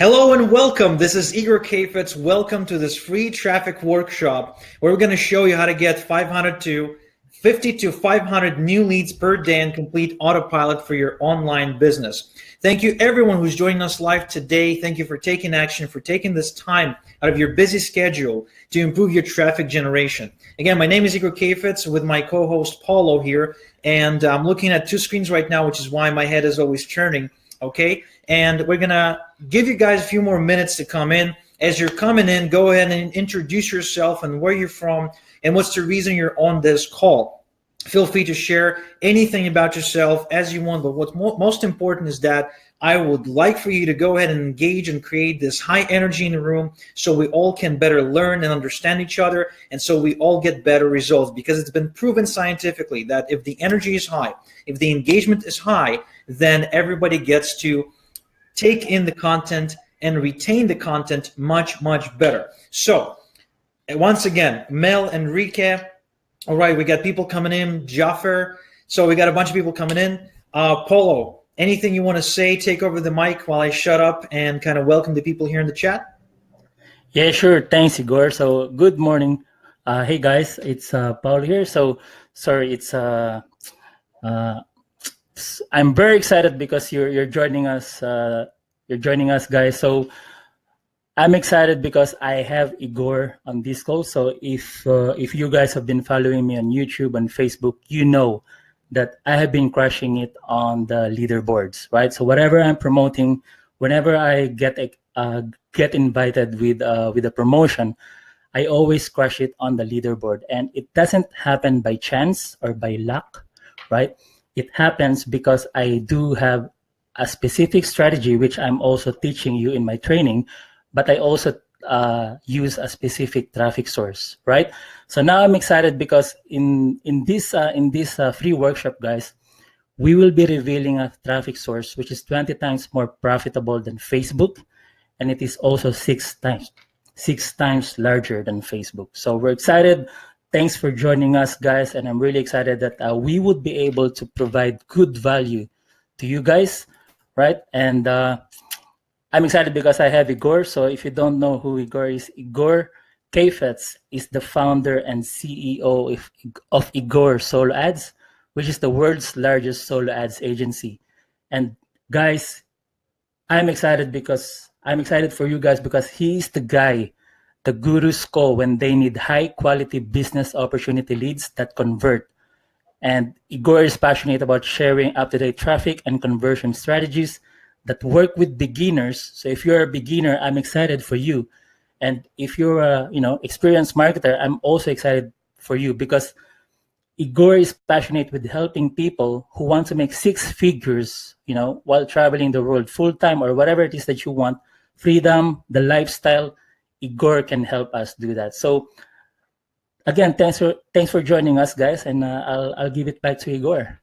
Hello and welcome. This is Igor Kafetz. Welcome to this free traffic workshop where we're going to show you how to get 500 to 50 to 500 new leads per day and complete autopilot for your online business. Thank you everyone who's joining us live today. Thank you for taking action, for taking this time out of your busy schedule to improve your traffic generation. Again, my name is Igor Kafetz with my co-host Paulo here, and I'm looking at two screens right now, which is why my head is always turning. Okay, and we're gonna give you guys a few more minutes to come in. As you're coming in, go ahead and introduce yourself and where you're from and what's the reason you're on this call. Feel free to share anything about yourself as you want, but what's most important is that I would like for you to go ahead and engage and create this high energy in the room so we all can better learn and understand each other, and so we all get better results, because it's been proven scientifically that if the energy is high, if the engagement is high, then everybody gets to take in the content and retain the content much, much better. So once again, Mel, Enrique, all right, we got people coming in, Jaffer. So we got a bunch of people coming in. Polo, anything you want to say? Take over the mic while I shut up and kind of welcome the people here in the chat. Yeah, sure. Thanks, Igor. So good morning. Hey guys, it's Paul here. So sorry, it's I'm very excited because you're joining us. You're joining us, guys. So I'm excited because I have Igor on this call. So if you guys have been following me on YouTube and Facebook, you know that I have been crushing it on the leaderboards, right? So whatever I'm promoting, whenever I get invited with a promotion, I always crush it on the leaderboard, and it doesn't happen by chance or by luck, right? It happens because I do have a specific strategy, which I'm also teaching you in my training, but I also use a specific traffic source, right? So now I'm excited because in this free workshop, guys, we will be revealing a traffic source which is 20 times more profitable than Facebook, and it is also six times larger than Facebook. So we're excited. Thanks for joining us, guys, and I'm really excited that we would be able to provide good value to you guys, right? And I'm excited because I have Igor. So if you don't know who Igor is, Igor Kafetz is the founder and CEO of Igor Solo Ads, which is the world's largest solo ads agency. And guys, I'm excited for you guys because he's the guy the gurus call when they need high quality business opportunity leads that convert. And Igor is passionate about sharing up-to-date traffic and conversion strategies that work with beginners. So if you're a beginner, I'm excited for you. And if you're a experienced marketer, I'm also excited for you because Igor is passionate with helping people who want to make six figures, while traveling the world full-time or whatever it is that you want, freedom, the lifestyle. Igor can help us do that. So again, thanks for joining us, guys, and I'll give it back to Igor.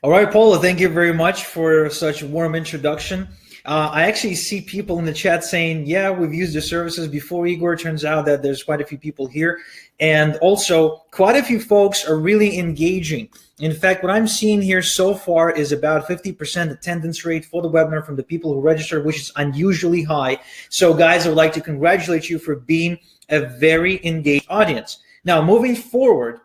All right, Paula, thank you very much for such a warm introduction. I actually see people in the chat saying, yeah, we've used the services before, Igor. Turns out that there's quite a few people here. And also, quite a few folks are really engaging. In fact, what I'm seeing here so far is about 50% attendance rate for the webinar from the people who registered, which is unusually high. So guys, I would like to congratulate you for being a very engaged audience. Now, moving forward,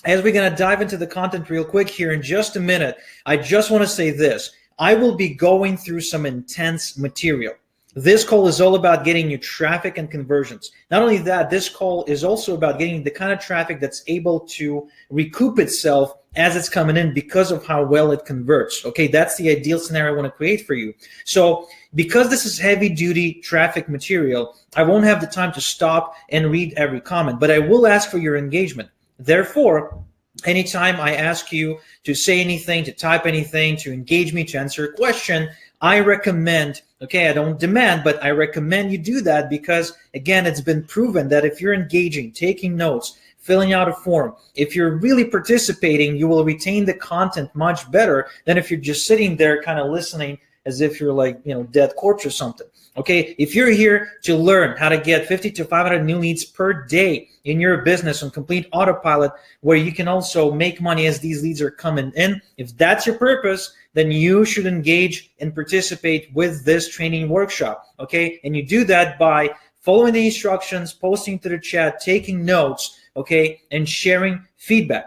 as we're going to dive into the content real quick here in just a minute, I just want to say this. I will be going through some intense material. This call is all about getting you traffic and conversions. Not only that, this call is also about getting the kind of traffic that's able to recoup itself as it's coming in because of how well it converts. Okay, that's the ideal scenario I want to create for you. So because this is heavy duty traffic material, I won't have the time to stop and read every comment, but I will ask for your engagement. Therefore, anytime I ask you to say anything, to type anything, to engage me, to answer a question, I recommend, okay, I don't demand, but I recommend you do that because, again, it's been proven that if you're engaging, taking notes, filling out a form, if you're really participating, you will retain the content much better than if you're just sitting there kind of listening as if you're like, dead corpse or something. Okay, if you're here to learn how to get 50 to 500 new leads per day in your business on complete autopilot, where you can also make money as these leads are coming in, if that's your purpose, then you should engage and participate with this training workshop. Okay, and you do that by following the instructions, posting to the chat, taking notes, okay, and sharing feedback.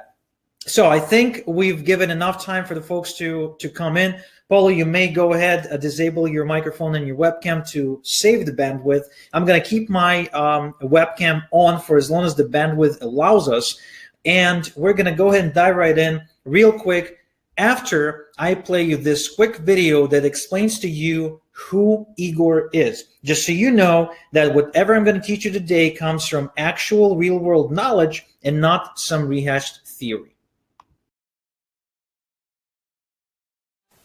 So I think we've given enough time for the folks to come in. Paulo, you may go ahead, disable your microphone and your webcam to save the bandwidth. I'm going to keep my webcam on for as long as the bandwidth allows us. And we're going to go ahead and dive right in real quick after I play you this quick video that explains to you who Igor is. Just so you know that whatever I'm going to teach you today comes from actual real-world knowledge and not some rehashed theory.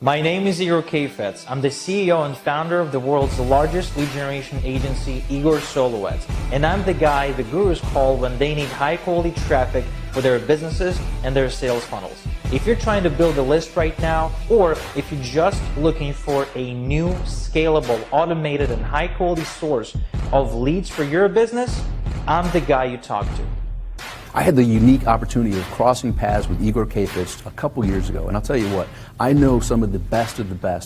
My name is Igor Kheifets. I'm the CEO and founder of the world's largest lead generation agency, Igor Soloets. And I'm the guy the gurus call when they need high-quality traffic for their businesses and their sales funnels. If you're trying to build a list right now, or if you're just looking for a new, scalable, automated, and high-quality source of leads for your business, I'm the guy you talk to. I had the unique opportunity of crossing paths with Igor Kheifets a couple years ago, and I'll tell you what, I know some of the best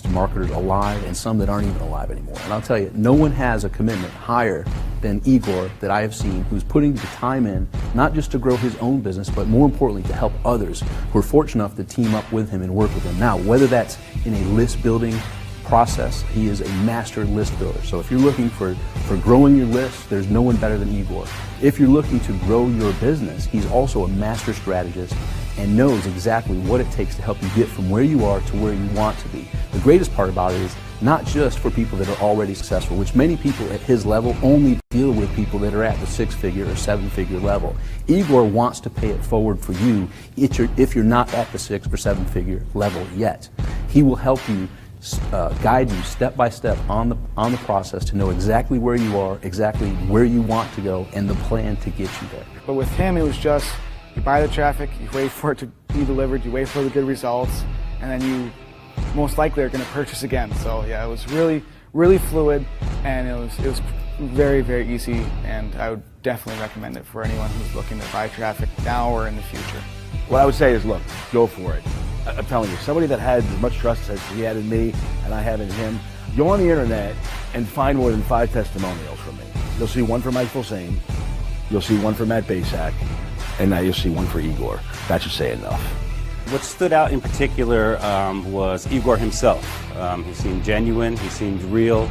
marketers alive and some that aren't even alive anymore. And I'll tell you, no one has a commitment higher than Igor that I have seen, who's putting the time in, not just to grow his own business, but more importantly, to help others who are fortunate enough to team up with him and work with him. Now, whether that's in a list building process, he is a master list builder. So if you're looking for growing your list, there's no one better than Igor. If you're looking to grow your business, he's also a master strategist and knows exactly what it takes to help you get from where you are to where you want to be. The greatest part about it is not just for people that are already successful, which many people at his level only deal with people that are at the 6-figure or 7-figure level. Igor wants to pay it forward for you if you're not at the 6 or 7-figure level yet. He will help you guide you step by step on the process to know exactly where you are, exactly where you want to go, and the plan to get you there. But with him, it was just you buy the traffic, you wait for it to be delivered, you wait for the good results, and then you most likely are going to purchase again. So yeah, it was really fluid, and it was very, very easy, and I would definitely recommend it for anyone who's looking to buy traffic now or in the future. What I would say is, look, go for it. I'm telling you, somebody that had as much trust as he had in me and I had in him, go on the internet and find more than 5 testimonials from me. You'll see one for Mike Filsaime, you'll see one for Matt Basak, and now you'll see one for Igor. That should say enough. What stood out in particular was Igor himself. He seemed genuine, he seemed real.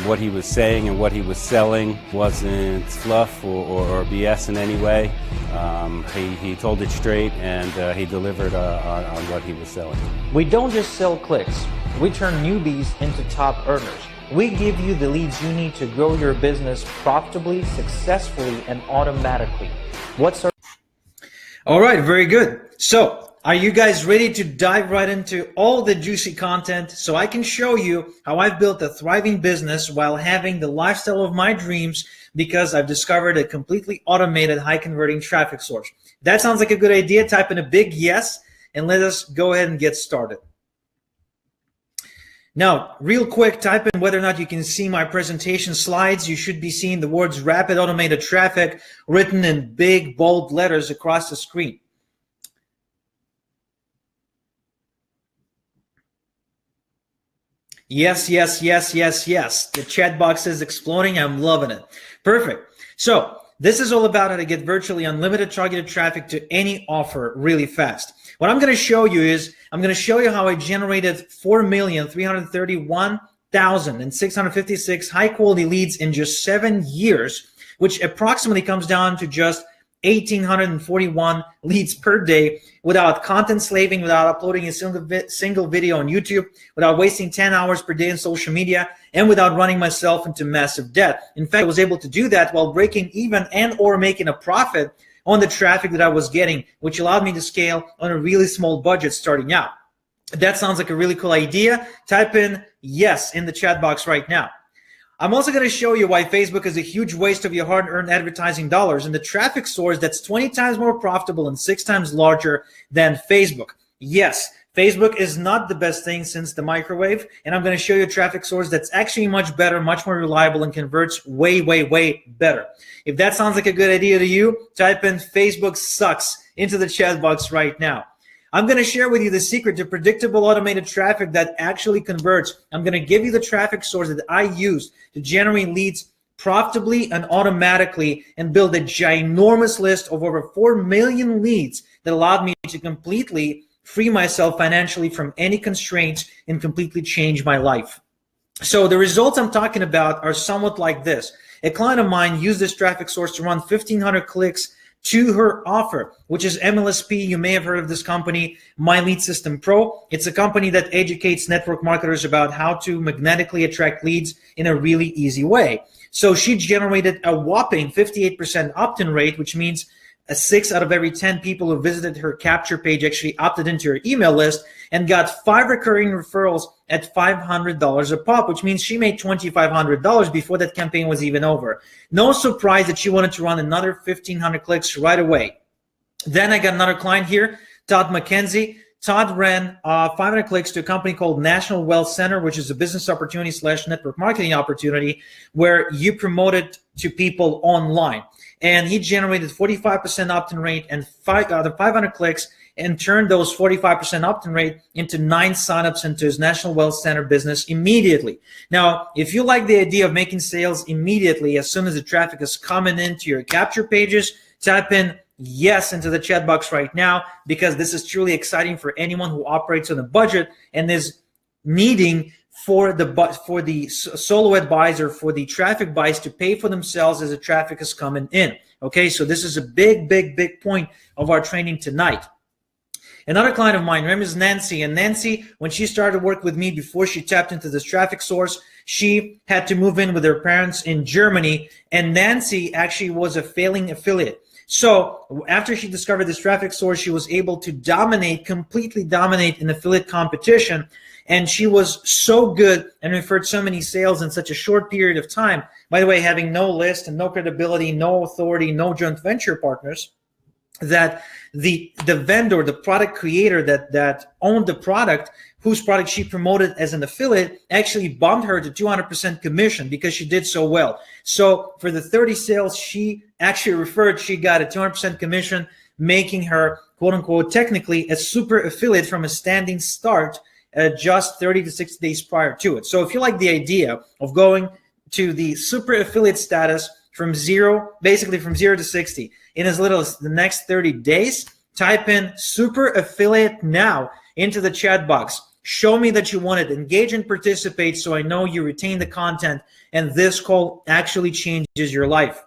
What he was saying and what he was selling wasn't fluff or BS in any way. He told it straight, and he delivered on what he was selling. We don't just sell clicks. We turn newbies into top earners. We give you the leads you need to grow your business profitably, successfully, and automatically. All right, very good. So, are you guys ready to dive right into all the juicy content so I can show you how I've built a thriving business while having the lifestyle of my dreams because I've discovered a completely automated, high-converting traffic source? That sounds like a good idea. Type in a big yes, and let us go ahead and get started. Now, real quick, type in whether or not you can see my presentation slides. You should be seeing the words rapid automated traffic written in big, bold letters across the screen. Yes, yes, yes, yes, yes. The chat box is exploding. I'm loving it. Perfect. So this is all about how to get virtually unlimited targeted traffic to any offer really fast. What I'm going to show you is I'm going to show you how I generated 4,331,656 high quality leads in just 7 years, which approximately comes down to just 1,841 leads per day without content slaving, without uploading a single video on YouTube, without wasting 10 hours per day on social media, and without running myself into massive debt. In fact, I was able to do that while breaking even and or making a profit on the traffic that I was getting, which allowed me to scale on a really small budget starting out. That sounds like a really cool idea. Type in yes in the chat box right now. I'm also going to show you why Facebook is a huge waste of your hard-earned advertising dollars and the traffic source that's 20 times more profitable and 6 times larger than Facebook. Yes, Facebook is not the best thing since the microwave, and I'm going to show you a traffic source that's actually much better, much more reliable, and converts way, way, way better. If that sounds like a good idea to you, type in Facebook sucks into the chat box right now. I'm going to share with you the secret to predictable automated traffic that actually converts. I'm going to give you the traffic source that I use to generate leads profitably and automatically and build a ginormous list of over 4 million leads that allowed me to completely free myself financially from any constraints and completely change my life. So the results I'm talking about are somewhat like this. A client of mine used this traffic source to run 1,500 clicks to her offer, which is MLSP. You may have heard of this company, My Lead System Pro. It's a company that educates network marketers about how to magnetically attract leads in a really easy way. So she generated a whopping 58% opt-in rate, which means 6 out of every 10 people who visited her capture page actually opted into her email list, and got 5 recurring referrals at $500 a pop, which means she made $2,500 before that campaign was even over. No surprise that she wanted to run another 1,500 clicks right away. Then I got another client here, Todd McKenzie. Todd ran 500 clicks to a company called National Wealth Center, which is a business opportunity / network marketing opportunity where you promote it to people online. And he generated 45% opt-in rate and 5 out of 500 clicks, and turned those 45% opt-in rate into 9 signups into his National Wealth Center business immediately. Now, if you like the idea of making sales immediately as soon as the traffic is coming into your capture pages, type in yes into the chat box right now, because this is truly exciting for anyone who operates on a budget and is needing for the solo advisor, for the traffic buys to pay for themselves as the traffic is coming in. Okay, so this is a big, big, big point of our training tonight. Another client of mine, her name is Nancy. And Nancy, when she started work with me, before she tapped into this traffic source, she had to move in with her parents in Germany. And Nancy actually was a failing affiliate. So after she discovered this traffic source, she was able to dominate, completely dominate in affiliate competition. And she was so good and referred so many sales in such a short period of time. By the way, having no list and no credibility, no authority, no joint venture partners, that the vendor, the product creator that owned the product, whose product she promoted as an affiliate, actually bumped her to 200% commission because she did so well. So for the 30 sales she actually referred, she got a 200% commission, making her, quote unquote, technically a super affiliate from a standing start just 30 to 60 days prior to it. So if you like the idea of going to the super affiliate status from basically from 0 to 60 in as little as the next 30 days, type in super affiliate now into the chat box. Show me that you want it. Engage and participate so I know you retain the content and this call actually changes your life.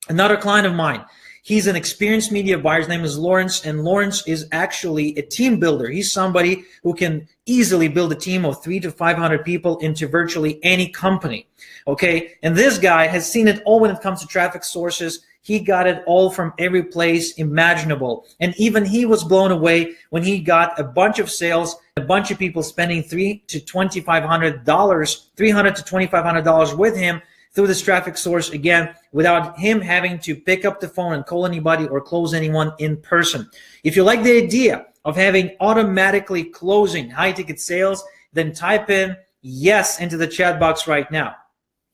Another client of mine, he's an experienced media buyer. His name is Lawrence, and Lawrence is actually a team builder. He's somebody who can easily build a team of 300 to 500 people into virtually any company. Okay, and this guy has seen it all when it comes to traffic sources. He got it all from every place imaginable. And even he was blown away when he got a bunch of sales, a bunch of people spending $300 to $2,500 with him through this traffic source, again, without him having to pick up the phone and call anybody or close anyone in person. If you like the idea of having automatically closing high-ticket sales, then type in yes into the chat box right now.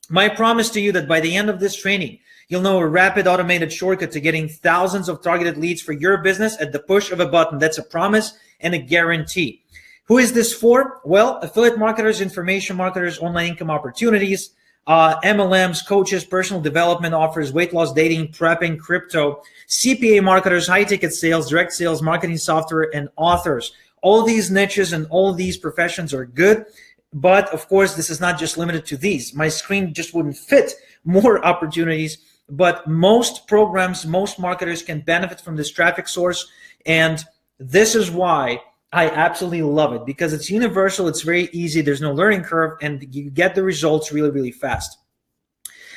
My promise to you that by the end of this training, you'll know a rapid automated shortcut to getting thousands of targeted leads for your business at the push of a button. That's a promise and a guarantee. Who is this for? Well, affiliate marketers, information marketers, online income opportunities, MLMs, coaches, personal development offers, weight loss, dating, prepping, crypto, CPA marketers, high-ticket sales, direct sales, marketing software, and authors. All these niches and all these professions are good. But of course, this is not just limited to these. My screen just wouldn't fit more opportunities, but most programs, most marketers can benefit from this traffic source. And this is why I absolutely love it, because it's universal, it's very easy, there's no learning curve, and you get the results really, really fast.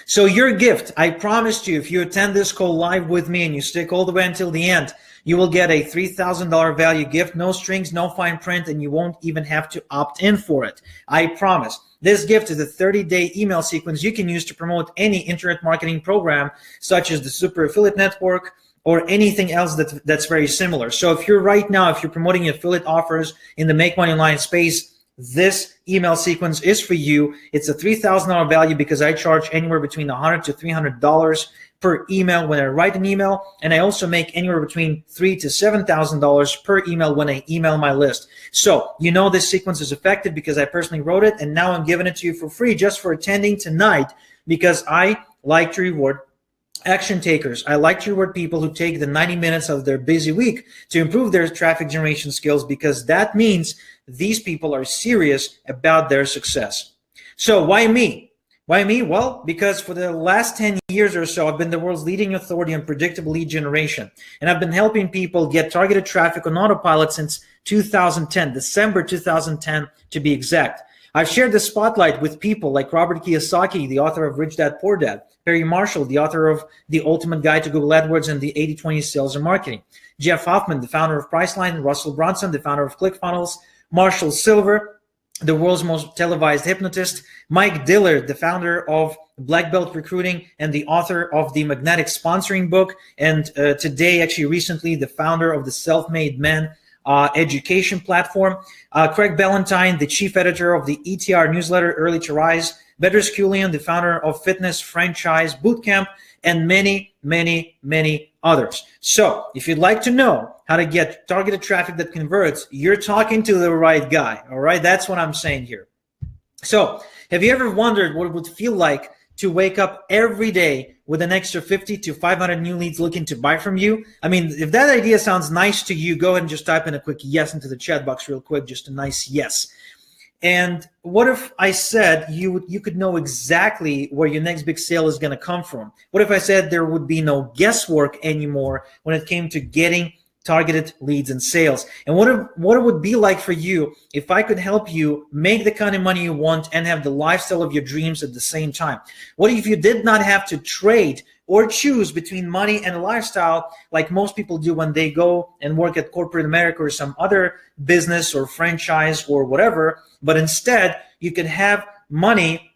So your gift, I promised you, if you attend this call live with me and you stick all the way until the end, you will get a $3,000 value gift, no strings, no fine print, and you won't even have to opt in for it. I promise. This gift is a 30-day email sequence you can use to promote any internet marketing program, such as the Super Affiliate Network, or anything else that's very similar. So if you're promoting affiliate offers in the Make Money Online space, this email sequence is for you. It's a $3,000 value because I charge anywhere between $100 to $300 per email when I write an email, and I also make anywhere between $3,000 to $7,000 per email when I email my list. So you know this sequence is effective because I personally wrote it, and now I'm giving it to you for free just for attending tonight, because I like to reward action takers. I like to reward people who take the 90 minutes of their busy week to improve their traffic generation skills, because that means these people are serious about their success. So why me? Why me? Well, because for the last 10 years or so, I've been the world's leading authority on predictable lead generation. And I've been helping people get targeted traffic on autopilot since 2010, December 2010 to be exact. I've shared the spotlight with people like Robert Kiyosaki, the author of Rich Dad Poor Dad, Perry Marshall, the author of The Ultimate Guide to Google AdWords and the 80-20 Sales and Marketing, Jeff Hoffman, the founder of Priceline, Russell Brunson, the founder of ClickFunnels, Marshall Silver, the world's most televised hypnotist, Mike Dillard, the founder of Black Belt Recruiting and the author of the Magnetic Sponsoring book, and today, actually recently, the founder of the Self-Made Man education platform, Craig Ballantyne, the chief editor of the ETR newsletter Early to Rise, Bedros Keuilian, the founder of Fitness Franchise Bootcamp, and many, many, many others. So if you'd like to know how to get targeted traffic that converts, you're talking to the right guy. All right, that's what I'm saying here. So have you ever wondered what it would feel like to wake up every day with an extra 50 to 500 new leads looking to buy from you? I mean, if that idea sounds nice to you, go ahead and just type in a quick yes into the chat box real quick, just a nice yes. And what if I said you could know exactly where your next big sale is going to come from? What if I said there would be no guesswork anymore when it came to getting targeted leads and sales? And what it would be like for you if I could help you make the kind of money you want and have the lifestyle of your dreams at the same time? What if you did not have to trade or choose between money and lifestyle like most people do when they go and work at corporate America or some other business or franchise or whatever, but instead you could have money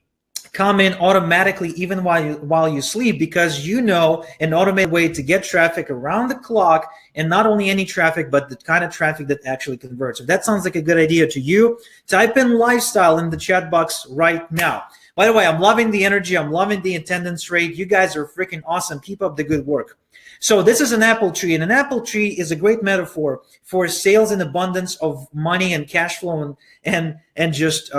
come in automatically even while you sleep, because you know an automated way to get traffic around the clock, and not only any traffic, but the kind of traffic that actually converts. If that sounds like a good idea to you, type in lifestyle in the chat box right now. By the way, I'm loving the energy. I'm loving the attendance rate. You guys are freaking awesome. Keep up the good work. So this is an apple tree, and an apple tree is a great metaphor for sales and abundance of money and cash flow and just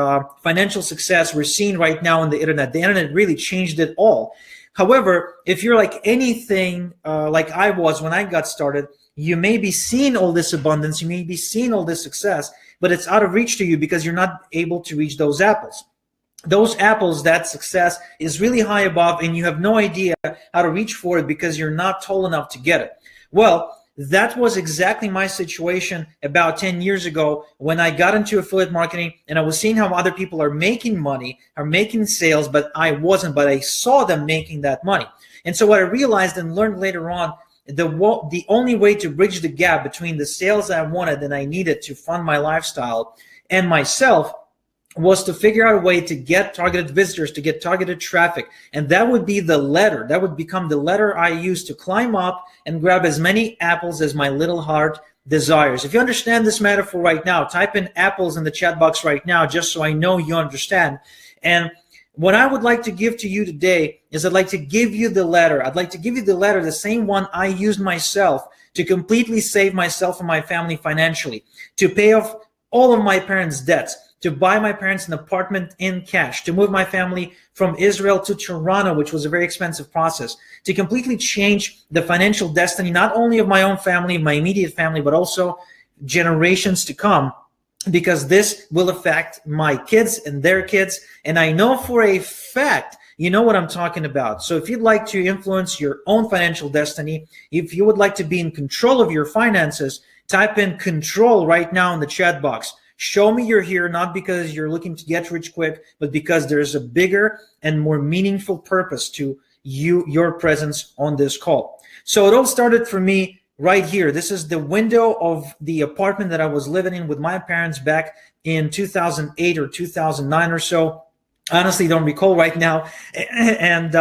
financial success we're seeing right now on the internet. The internet really changed it all. However, if you're like anything like I was when I got started, you may be seeing all this abundance, you may be seeing all this success, but it's out of reach to you because you're not able to reach those apples. Those apples, that success is really high above, and you have no idea how to reach for it because you're not tall enough to get it. Well, that was exactly my situation about 10 years ago when I got into affiliate marketing, and I was seeing how other people are making money, are making sales, but I wasn't, but I saw them making that money. And so what I realized and learned later on, the only way to bridge the gap between the sales I wanted and I needed to fund my lifestyle and myself was to figure out a way to get targeted visitors, to get targeted traffic. And that would be the ladder. That would become the ladder I use to climb up and grab as many apples as my little heart desires. If you understand this metaphor right now, type in apples in the chat box right now, just so I know you understand. And what I would like to give to you today is I'd like to give you the ladder. I'd like to give you the ladder, the same one I used myself to completely save myself and my family financially, to pay off all of my parents' debts, to buy my parents an apartment in cash, to move my family from Israel to Toronto, which was a very expensive process, to completely change the financial destiny, not only of my own family, my immediate family, but also generations to come, because this will affect my kids and their kids. And I know for a fact, you know what I'm talking about. So if you'd like to influence your own financial destiny, if you would like to be in control of your finances, type in control right now in the chat box. Show me you're here, not because you're looking to get rich quick, but because there's a bigger and more meaningful purpose to your presence on this call. So it all started for me right here. This is the window of the apartment that I was living in with my parents back in 2008 or 2009 or so. Honestly, don't recall right now. And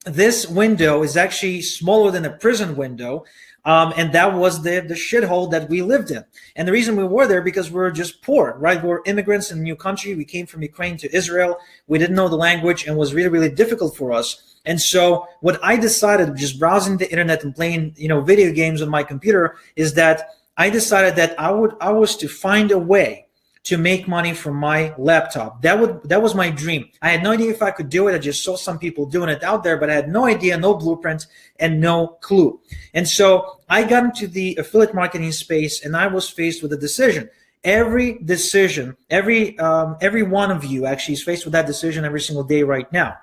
this window is actually smaller than a prison window. And that was the shithole that we lived in. And the reason we were there because we were just poor, right? We were immigrants in a new country. We came from Ukraine to Israel. We didn't know the language and it was really, really difficult for us. And so what I decided, just browsing the internet and playing, video games on my computer, is that I decided that I was to find a way to make money from my laptop. That was my dream. I had no idea if I could do it. I just saw some people doing it out there, but I had no idea, no blueprint, and no clue. And so I got into the affiliate marketing space, and I was faced with a decision. Every decision, every one of you actually is faced with that decision every single day right now.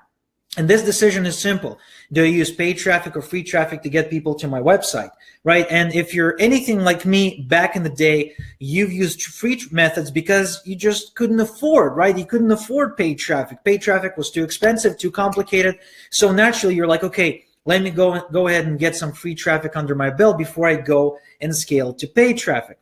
And this decision is simple. Do I use paid traffic or free traffic to get people to my website, right? And if you're anything like me back in the day, you've used free methods because you just couldn't afford, right? You couldn't afford paid traffic. Paid traffic was too expensive, too complicated. So naturally, you're like, okay, let me go ahead and get some free traffic under my belt before I go and scale to paid traffic.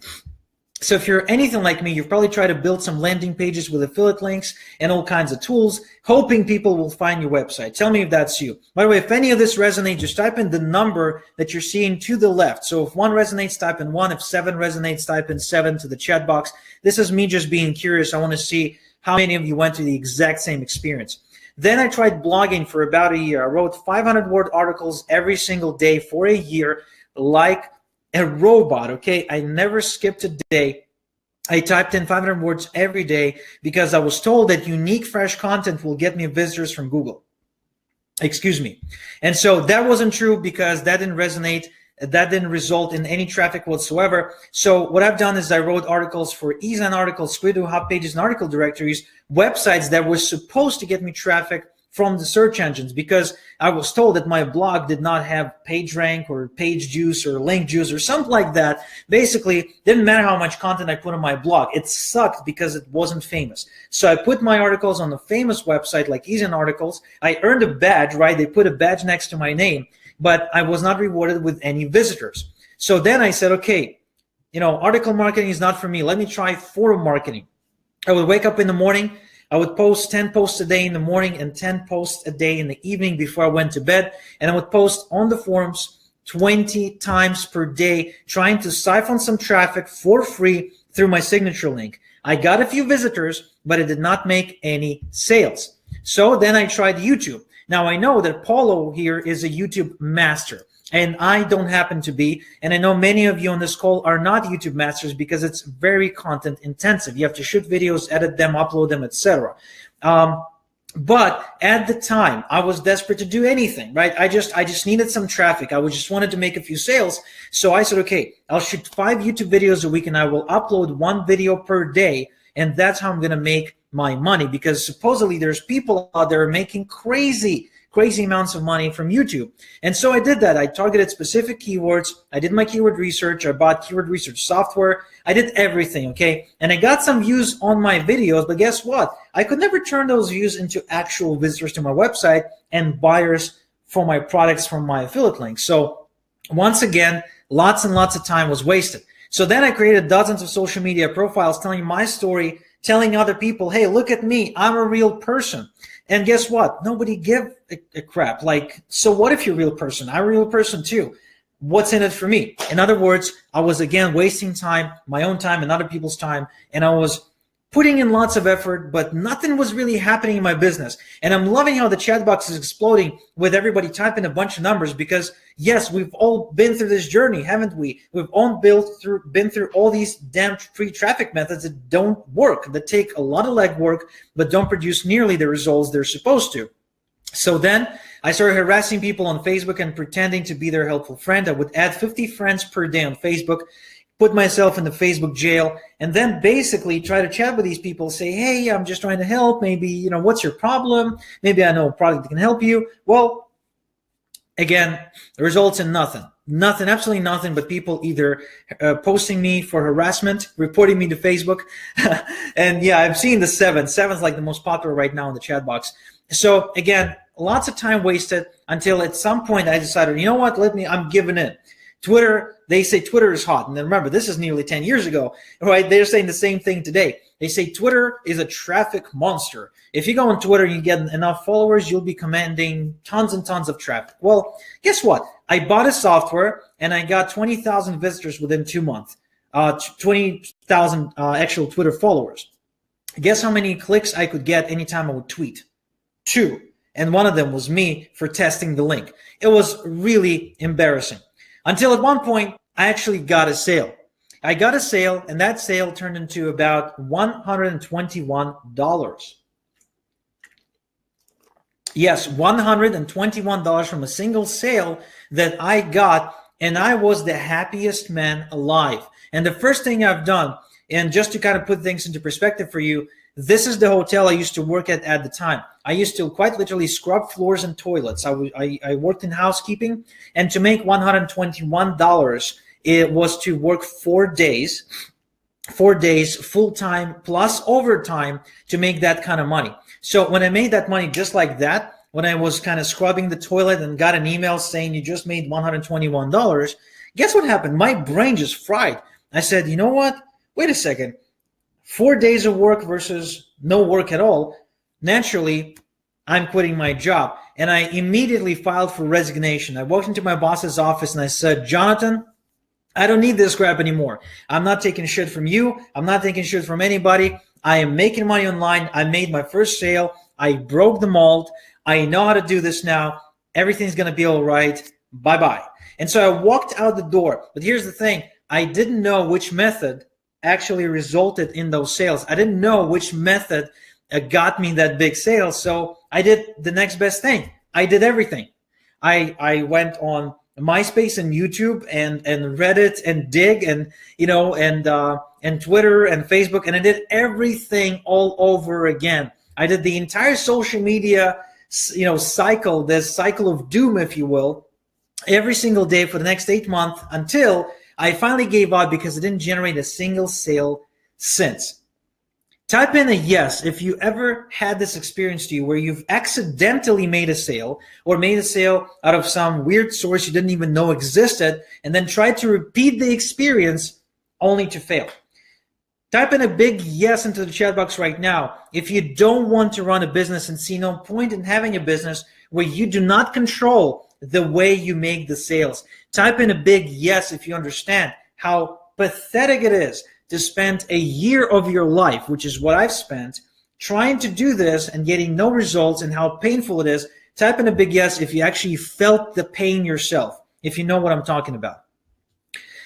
So if you're anything like me, you've probably tried to build some landing pages with affiliate links and all kinds of tools, hoping people will find your website. Tell me if that's you. By the way, if any of this resonates, just type in the number that you're seeing to the left. So if 1 resonates, type in 1. If 7 resonates, type in 7 to the chat box. This is me just being curious. I want to see how many of you went through the exact same experience. Then I tried blogging for about a year. I wrote 500-word articles every single day for a year, like a robot, okay? I never skipped a day. I typed in 500 words every day because I was told that unique, fresh content will get me visitors from Google. Excuse me. And so that wasn't true because that didn't resonate. That didn't result in any traffic whatsoever. So what I've done is I wrote articles for eZine articles, Squidoo, Hot Pages, and article directories, websites that were supposed to get me traffic from the search engines, because I was told that my blog did not have PageRank or Page Juice or Link Juice or something like that. Basically, didn't matter how much content I put on my blog. It sucked because it wasn't famous. So I put my articles on a famous website like eZine Articles. I earned a badge, right? They put a badge next to my name, but I was not rewarded with any visitors. So then I said, okay, article marketing is not for me. Let me try forum marketing. I would wake up in the morning. I would post 10 posts a day in the morning and 10 posts a day in the evening before I went to bed. And I would post on the forums 20 times per day, trying to siphon some traffic for free through my signature link. I got a few visitors, but it did not make any sales. So then I tried YouTube. Now I know that Paulo here is a YouTube master, and I don't happen to be. And I know many of you on this call are not YouTube masters because it's very content intensive. You have to shoot videos, edit them, upload them, etc. But at the time, I was desperate to do anything, right? I just needed some traffic. I just wanted to make a few sales. So I said, okay, I'll shoot 5 YouTube videos a week and I will upload 1 video per day. And that's how I'm going to make my money, because supposedly there's people out there making crazy amounts of money from YouTube. And so I did that. I targeted specific keywords. I did my keyword research. I bought keyword research software. I did everything, okay? And I got some views on my videos, but guess what? I could never turn those views into actual visitors to my website and buyers for my products from my affiliate links. So once again, lots and lots of time was wasted. So then I created dozens of social media profiles telling my story, telling other people, hey, look at me, I'm a real person. And guess what? Nobody give a crap. Like, so what if you're a real person? I'm a real person too. What's in it for me? In other words, I was again wasting time, my own time and other people's time, and I was putting in lots of effort, but nothing was really happening in my business. And I'm loving how the chat box is exploding with everybody typing a bunch of numbers, because yes, we've all been through this journey, haven't we? We've all been through all these damn free traffic methods that don't work, that take a lot of legwork, but don't produce nearly the results they're supposed to. So then I started harassing people on Facebook and pretending to be their helpful friend. I would add 50 friends per day on Facebook, put myself in the Facebook jail, and then basically try to chat with these people, say, hey, I'm just trying to help. Maybe, what's your problem? Maybe I know a product that can help you. Well, again, the results in nothing, absolutely nothing, but people either posting me for harassment, reporting me to Facebook. And yeah, I've seen the 7. 7's like the most popular right now in the chat box. So again, lots of time wasted until at some point I decided, you know what, I'm giving in. Twitter, they say Twitter is hot. And then remember, this is nearly 10 years ago, right? They're saying the same thing today. They say Twitter is a traffic monster. If you go on Twitter and you get enough followers, you'll be commanding tons and tons of traffic. Well, guess what? I bought a software and I got 20,000 visitors within 2 months, 20,000 actual Twitter followers. Guess how many clicks I could get anytime I would tweet? 2. And one of them was me for testing the link. It was really embarrassing. Until at one point, I actually got a sale. I got a sale, and that sale turned into about $121. Yes, $121 from a single sale that I got, and I was the happiest man alive. And the first thing I've done, and just to kind of put things into perspective for you, this is the hotel I used to work at the time. I used to quite literally scrub floors and toilets. I worked in housekeeping, and to make $121, it was to work 4 days full-time plus overtime to make that kind of money. So when I made that money just like that, when I was kind of scrubbing the toilet and got an email saying you just made $121, guess what happened? My brain just fried. I said, you know what? Wait a second. 4 days of work versus no work at all. Naturally, I'm quitting my job. And I immediately filed for resignation. I walked into my boss's office and I said, Jonathan, I don't need this crap anymore. I'm not taking shit from you. I'm not taking shit from anybody. I am making money online. I made my first sale. I broke the mold. I know how to do this now. Everything's going to be all right. Bye-bye. And so I walked out the door. But here's the thing. I didn't know which method actually resulted in those sales. I didn't know which method got me that big sale. So I did the next best thing. I did everything. I went on MySpace and YouTube and Reddit and Dig and Twitter and Facebook, and I did everything all over again. I did the entire social media cycle, this cycle of doom, if you will, every single day for the next 8 months until I finally gave up because it didn't generate a single sale since. Type in a yes if you ever had this experience to you where you've accidentally made a sale or made a sale out of some weird source you didn't even know existed and then tried to repeat the experience only to fail. Type in a big yes into the chat box right now if you don't want to run a business and see no point in having a business where you do not control the way you make the sales. Type in a big yes if you understand how pathetic it is to spend a year of your life, which is what I've spent, trying to do this and getting no results and how painful it is. Type in a big yes if you actually felt the pain yourself, if you know what I'm talking about.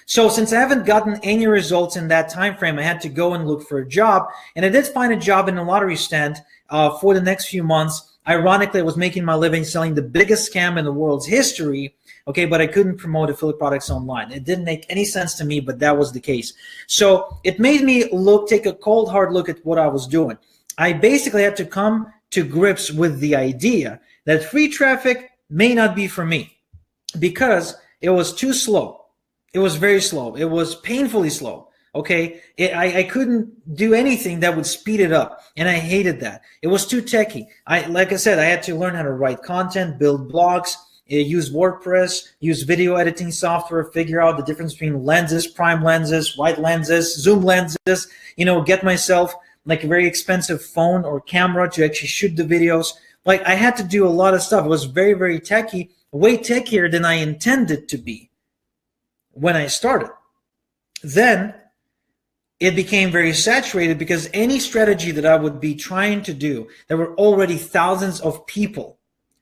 So since I haven't gotten any results in that time frame, I had to go and look for a job. And I did find a job in a lottery stand for the next few months. Ironically, I was making my living selling the biggest scam in the world's history, okay, but I couldn't promote affiliate products online. It didn't make any sense to me, but that was the case. So it made me take a cold, hard look at what I was doing. I basically had to come to grips with the idea that free traffic may not be for me because it was too slow. It was very slow. It was painfully slow. Okay, I couldn't do anything that would speed it up, and I hated that. It was too techy. Like I said, I had to learn how to write content, build blogs, use WordPress, use video editing software, figure out the difference between lenses, prime lenses, wide lenses, zoom lenses, get myself like a very expensive phone or camera to actually shoot the videos. Like I had to do a lot of stuff. It was very, very techy, way techier than I intended to be when I started. Then it became very saturated because any strategy that I would be trying to do, there were already thousands of people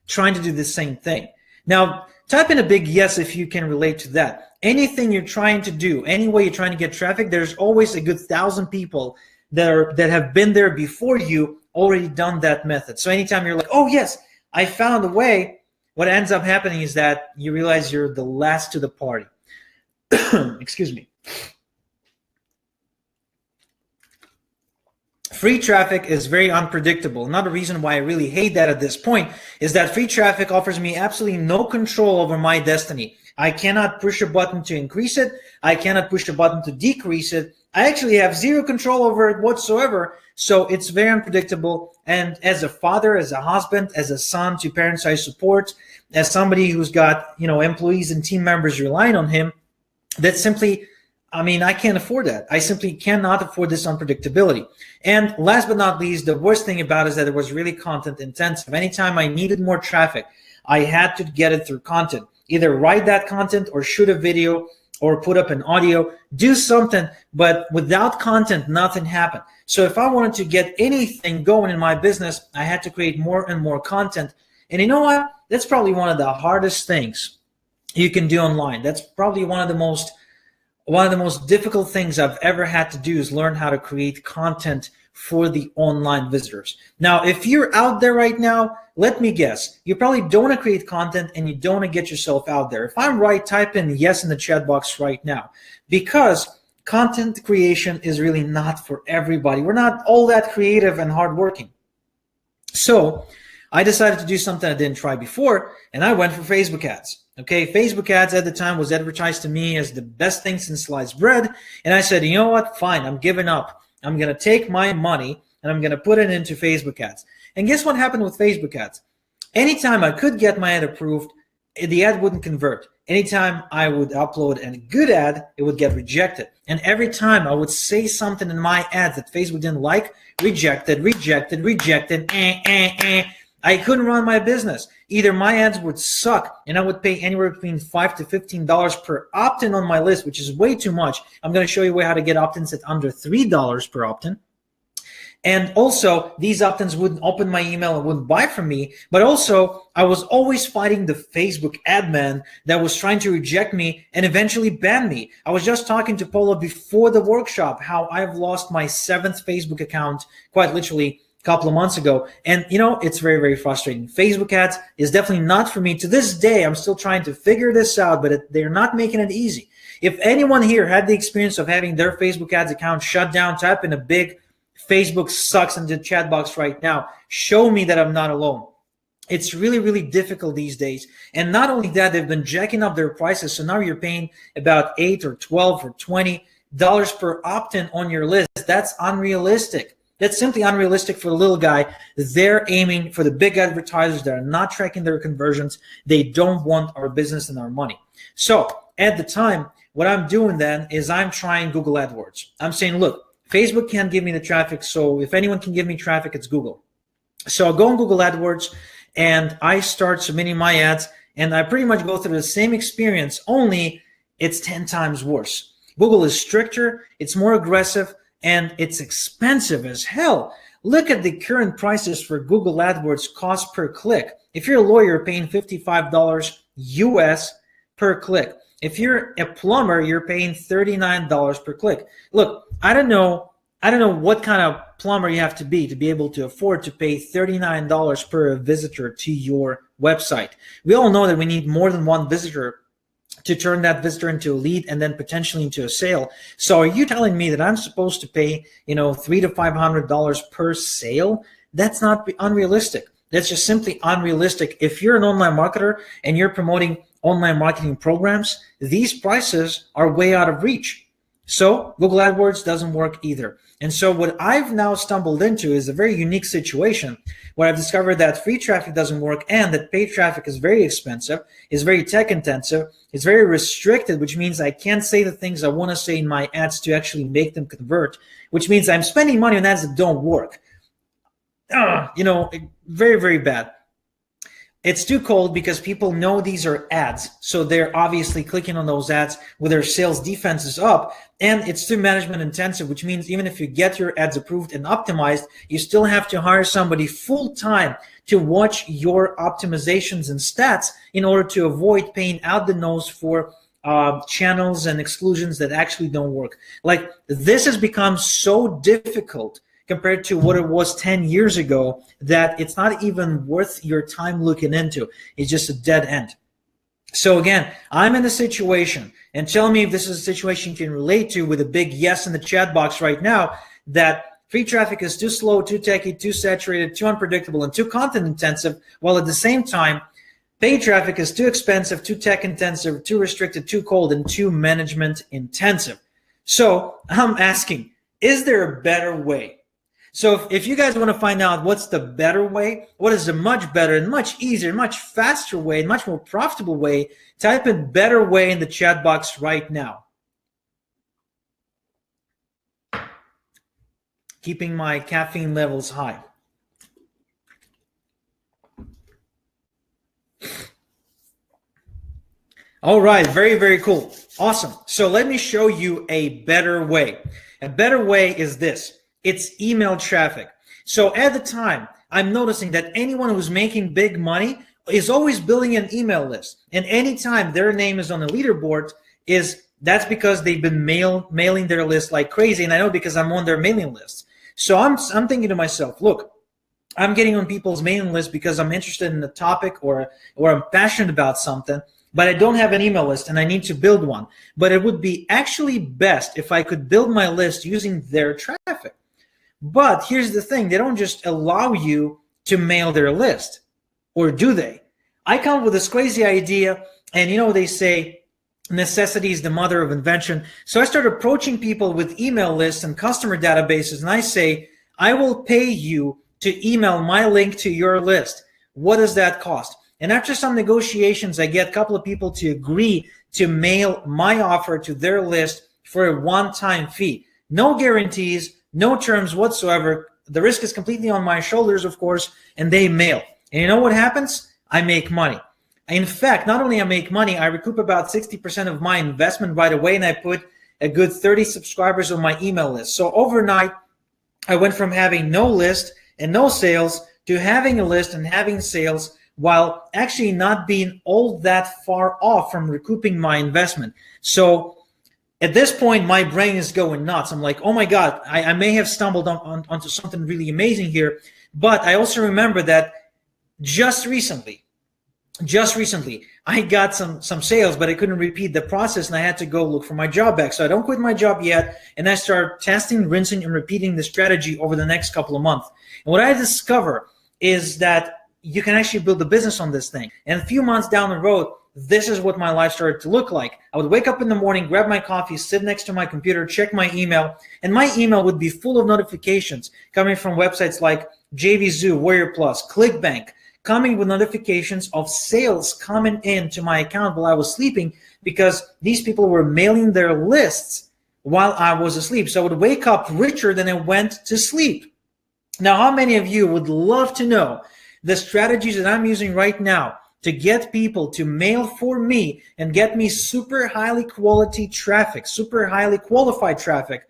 trying to do the same thing. Now, type in a big yes if you can relate to that. Anything you're trying to do, any way you're trying to get traffic, there's always a good 1,000 people that have been there before you, already done that method. So anytime you're like, oh yes, I found a way, what ends up happening is that you realize you're the last to the party. Excuse me. Free traffic is very unpredictable. Another reason why I really hate that at this point is that free traffic offers me absolutely no control over my destiny. I cannot push a button to increase it. I cannot push a button to decrease it. I actually have zero control over it whatsoever. So it's very unpredictable. And as a father, as a husband, as a son to parents I support, as somebody who's got, employees and team members relying on him, That simply, I mean, I can't afford that. I simply cannot afford this unpredictability. And last but not least, the worst thing about it is that it was really content intensive. Anytime I needed more traffic, I had to get it through content. Either write that content or shoot a video or put up an audio, do something, but without content, nothing happened. So if I wanted to get anything going in my business, I had to create more and more content. And you know what? That's probably one of the hardest things you can do online. That's probably one of the most difficult things I've ever had to do is learn how to create content for the online visitors. Now, if you're out there right now, let me guess, you probably don't want to create content and you don't want to get yourself out there. If I'm right, type in yes in the chat box right now, because content creation is really not for everybody. We're not all that creative and hardworking. So I decided to do something I didn't try before, and I went for Facebook ads. Okay, Facebook ads at the time was advertised to me as the best thing since sliced bread. And I said, you know what? Fine, I'm giving up. I'm going to take my money and I'm going to put it into Facebook ads. And guess what happened with Facebook ads? Anytime I could get my ad approved, the ad wouldn't convert. Anytime I would upload a good ad, it would get rejected. And every time I would say something in my ads that Facebook didn't like, rejected. I couldn't run my business. Either my ads would suck and I would pay anywhere between $5 to $15 per opt-in on my list, which is way too much. I'm going to show you how to get opt-ins at under $3 per opt-in. And also, these opt-ins wouldn't open my email and wouldn't buy from me. But also, I was always fighting the Facebook ad man that was trying to reject me and eventually ban me. I was just talking to Polo before the workshop how I've lost my 7th Facebook account, quite literally, couple of months ago. And you know, it's very, very frustrating. Facebook ads is definitely not for me. To this day, I'm still trying to figure this out, but they're not making it easy. If anyone here had the experience of having their Facebook ads account shut down, type in a big Facebook sucks in the chat box right now. Show me that I'm not alone. It's really, really difficult these days. And not only that, they've been jacking up their prices. So now you're paying about $8 or $12 or $20 per opt-in on your list. That's unrealistic. That's simply unrealistic for the little guy. They're aiming for the big advertisers that are not tracking their conversions. They don't want our business and our money. So at the time, what I'm doing then is I'm trying Google AdWords. I'm saying, look, Facebook can't give me the traffic. So if anyone can give me traffic, it's Google. So I'll go on Google AdWords and I start submitting my ads, and I pretty much go through the same experience, only it's 10 times worse. Google is stricter, it's more aggressive, and it's expensive as hell. Look at the current prices for Google AdWords cost per click. If you're a lawyer, you're paying $55 US per click. If you're a plumber, you're paying $39 per click. Look, I don't know what kind of plumber you have to be able to afford to pay $39 per visitor to your website. We all know that we need more than one visitor to turn that visitor into a lead and then potentially into a sale. So are you telling me that I'm supposed to pay, $300 to $500 per sale? That's not unrealistic. That's just simply unrealistic. If you're an online marketer and you're promoting online marketing programs, these prices are way out of reach. So Google AdWords doesn't work either. And so what I've now stumbled into is a very unique situation where I've discovered that free traffic doesn't work and that paid traffic is very expensive, is very tech intensive, is very restricted, which means I can't say the things I want to say in my ads to actually make them convert, which means I'm spending money on ads that don't work. Very, very bad. It's too cold because people know these are ads. So they're obviously clicking on those ads with their sales defenses up. And it's too management intensive, which means even if you get your ads approved and optimized, you still have to hire somebody full time to watch your optimizations and stats in order to avoid paying out the nose for channels and exclusions that actually don't work. Like, this has become so difficult compared to what it was 10 years ago that it's not even worth your time looking into. It's just a dead end. So again, I'm in a situation, and tell me if this is a situation you can relate to with a big yes in the chat box right now, that free traffic is too slow, too techy, too saturated, too unpredictable, and too content intensive, while at the same time, paid traffic is too expensive, too tech intensive, too restricted, too cold, and too management intensive. So I'm asking, is there a better way? So if you guys want to find out what's the better way, what is a much better and much easier, much faster way, and much more profitable way, type in better way in the chat box right now. keeping my caffeine levels high. All right, very, very cool. Awesome. So let me show you a better way. A better way is this. It's email traffic. So at the time, I'm noticing that anyone who's making big money is always building an email list. And anytime their name is on the leaderboard, that's because they've been mailing their list like crazy. And I know because I'm on their mailing list. So I'm thinking to myself, look, I'm getting on people's mailing list because I'm interested in the topic or I'm passionate about something, but I don't have an email list and I need to build one. But it would be actually best if I could build my list using their traffic. But here's the thing, they don't just allow you to mail their list, or do they? I come up with this crazy idea, and they say necessity is the mother of invention. So I started approaching people with email lists and customer databases, and I say, I will pay you to email my link to your list. What does that cost? And after some negotiations, I get a couple of people to agree to mail my offer to their list for a one-time fee. No guarantees, no terms whatsoever. The risk is completely on my shoulders, of course, and they mail. And you know what happens? I make money. In fact, not only I make money, I recoup about 60% of my investment right away, and I put a good 30 subscribers on my email list. So overnight, I went from having no list and no sales to having a list and having sales, while actually not being all that far off from recouping my investment. So at this point, my brain is going nuts. I'm like, oh my God, I may have stumbled onto something really amazing here. But I also remember that just recently, I got some sales, but I couldn't repeat the process, and I had to go look for my job back. So I don't quit my job yet, and I start testing, rinsing, and repeating the strategy over the next couple of months. And what I discover is that you can actually build a business on this thing. And a few months down the road, this is what my life started to look like. I would wake up in the morning, grab my coffee, sit next to my computer, check my email, and my email would be full of notifications coming from websites like JVZoo, Warrior Plus, ClickBank, coming with notifications of sales coming into my account while I was sleeping, because these people were mailing their lists while I was asleep. So I would wake up richer than I went to sleep. Now, how many of you would love to know the strategies that I'm using right now to get people to mail for me and get me super highly quality traffic, super highly qualified traffic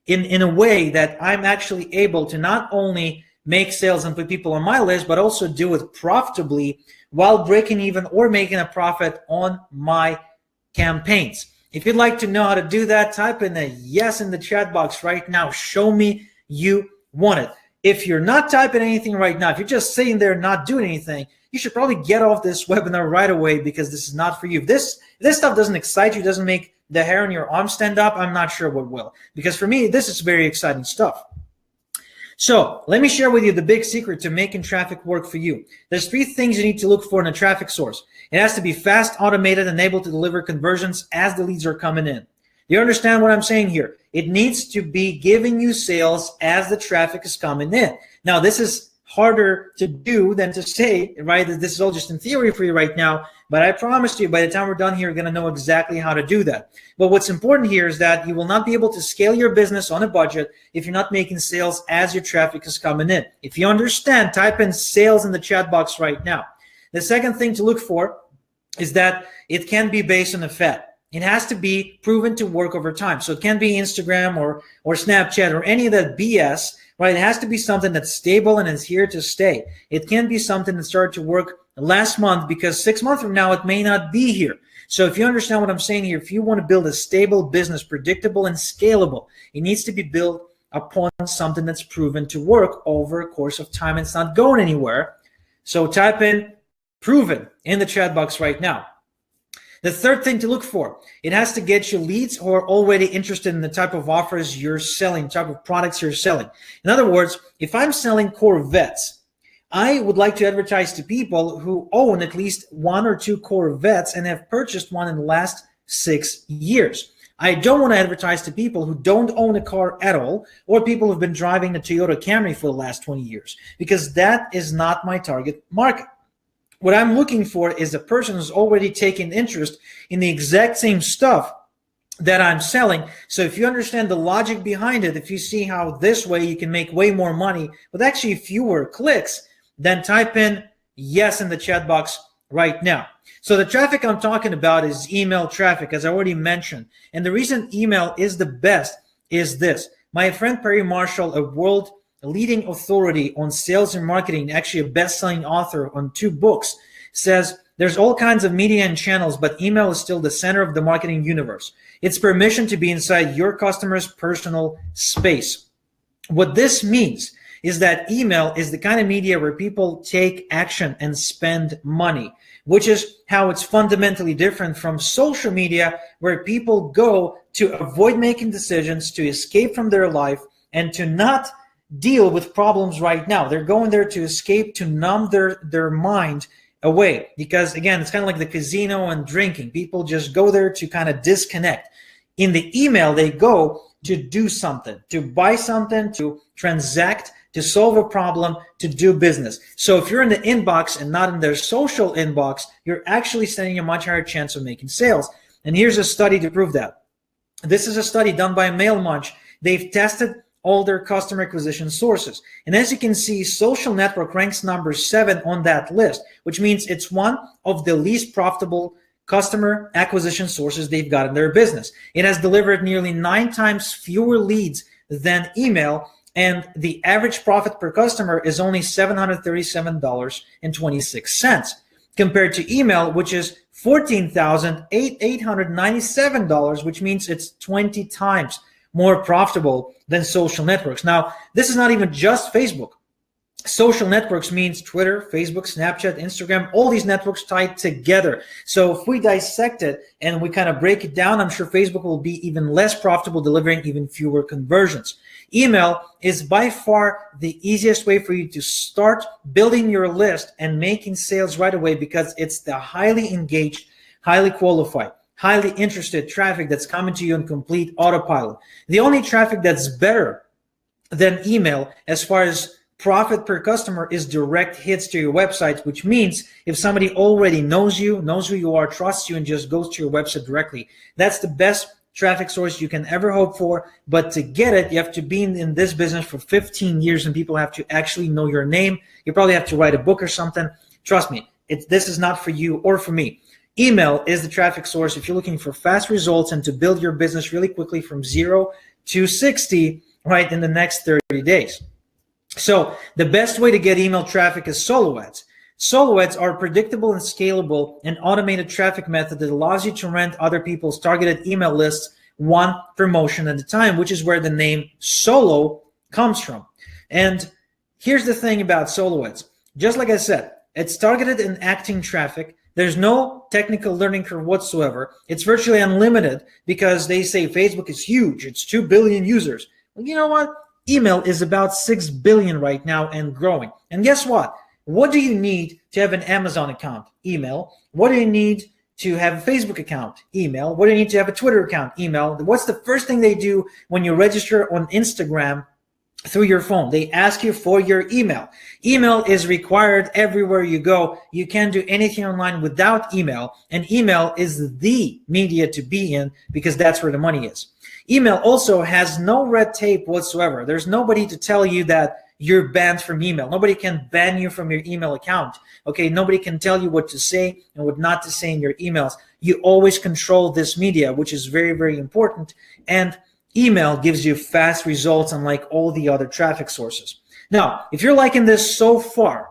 in a way that I'm actually able to not only make sales and put people on my list, but also do it profitably while breaking even or making a profit on my campaigns. If you'd like to know how to do that, type in a yes in the chat box right now. Show me you want it. If you're not typing anything right now, if you're just sitting there not doing anything, you should probably get off this webinar right away, because this is not for you. If this stuff doesn't excite you, doesn't make the hair on your arm stand up, I'm not sure what will. Because for me, this is very exciting stuff. So let me share with you the big secret to making traffic work for you. There's 3 things you need to look for in a traffic source. It has to be fast, automated, and able to deliver conversions as the leads are coming in. You understand what I'm saying here? It needs to be giving you sales as the traffic is coming in. Now, this is harder to do than to say, right? This is all just in theory for you right now, but I promise you by the time we're done here, you're going to know exactly how to do that. But what's important here is that you will not be able to scale your business on a budget if you're not making sales as your traffic is coming in. If you understand, type in sales in the chat box right now. The second thing to look for is that it can be based on a fad. It has to be proven to work over time. So it can't be Instagram or Snapchat or any of that BS, right? It has to be something that's stable and is here to stay. It can't be something that started to work last month, because 6 months from now, it may not be here. So if you understand what I'm saying here, if you want to build a stable business, predictable and scalable, it needs to be built upon something that's proven to work over a course of time. It's not going anywhere. So type in proven in the chat box right now. The third thing to look for, it has to get you leads who are already interested in the type of offers you're selling, type of products you're selling. In other words, if I'm selling Corvettes, I would like to advertise to people who own at least 1 or 2 Corvettes and have purchased one in the last 6 years. I don't want to advertise to people who don't own a car at all, or people who've been driving a Toyota Camry for the last 20 years, because that is not my target market. What I'm looking for is a person who's already taken interest in the exact same stuff that I'm selling. So if you understand the logic behind it, if you see how this way you can make way more money with actually fewer clicks, then type in yes in the chat box right now. So the traffic I'm talking about is email traffic, as I already mentioned. And the reason email is the best is this. My friend Perry Marshall, a world leading authority on sales and marketing, actually a best-selling author on 2 books, says there's all kinds of media and channels, but email is still the center of the marketing universe. It's permission to be inside your customer's personal space. What this means is that email is the kind of media where people take action and spend money, which is how it's fundamentally different from social media, where people go to avoid making decisions, to escape from their life, and to not deal with problems right now. They're going there to escape, to numb their mind away, because again, it's kind of like the casino and drinking. People just go there to kind of disconnect. In the email, they go to do something, to buy something, to transact, to solve a problem, to do business. So if you're in the inbox and not in their social inbox, you're actually standing a much higher chance of making sales. And here's a study to prove that. This is a study done by MailMunch. They've tested all their customer acquisition sources. And as you can see, social network ranks number 7 on that list, which means it's one of the least profitable customer acquisition sources they've got in their business. It has delivered nearly 9 times fewer leads than email, and the average profit per customer is only $737.26 compared to email, which is $14,897, which means it's 20 times more profitable than social networks. Now, this is not even just Facebook. Social networks means Twitter, Facebook, Snapchat, Instagram, all these networks tied together. So if we dissect it and we kind of break it down, I'm sure Facebook will be even less profitable, delivering even fewer conversions. Email is by far the easiest way for you to start building your list and making sales right away, because it's the highly engaged, highly qualified, highly interested traffic that's coming to you in complete autopilot. The only traffic that's better than email as far as profit per customer is direct hits to your website, which means if somebody already knows you, knows who you are, trusts you, and just goes to your website directly, that's the best traffic source you can ever hope for. But to get it, you have to be in this business for 15 years, and people have to actually know your name. You probably have to write a book or something. Trust me, this is not for you or for me. Email is the traffic source if you're looking for fast results and to build your business really quickly from 0 to 60 right in the next 30 days. So the best way to get email traffic is solo ads. Solo ads are predictable and scalable and automated traffic method that allows you to rent other people's targeted email lists one promotion at a time, which is where the name solo comes from. And here's the thing about solo ads. Just like I said, it's targeted and acting traffic. There's no technical learning curve whatsoever. It's virtually unlimited because they say Facebook is huge. It's 2 billion users. Well, you know what? Email is about 6 billion right now and growing. And guess what? What do you need to have an Amazon account? Email. What do you need to have a Facebook account? Email. What do you need to have a Twitter account? Email. What's the first thing they do when you register on Instagram through your phone? They ask you for your email. Email is required everywhere you go. You can't do anything online without email. And email is the media to be in because that's where the money is. Email also has no red tape whatsoever. There's nobody to tell you that you're banned from email. Nobody can ban you from your email account. Okay, nobody can tell you what to say and what not to say in your emails. You always control this media, which is very, very important. And email gives you fast results unlike all the other traffic sources. Now, if you're liking this so far,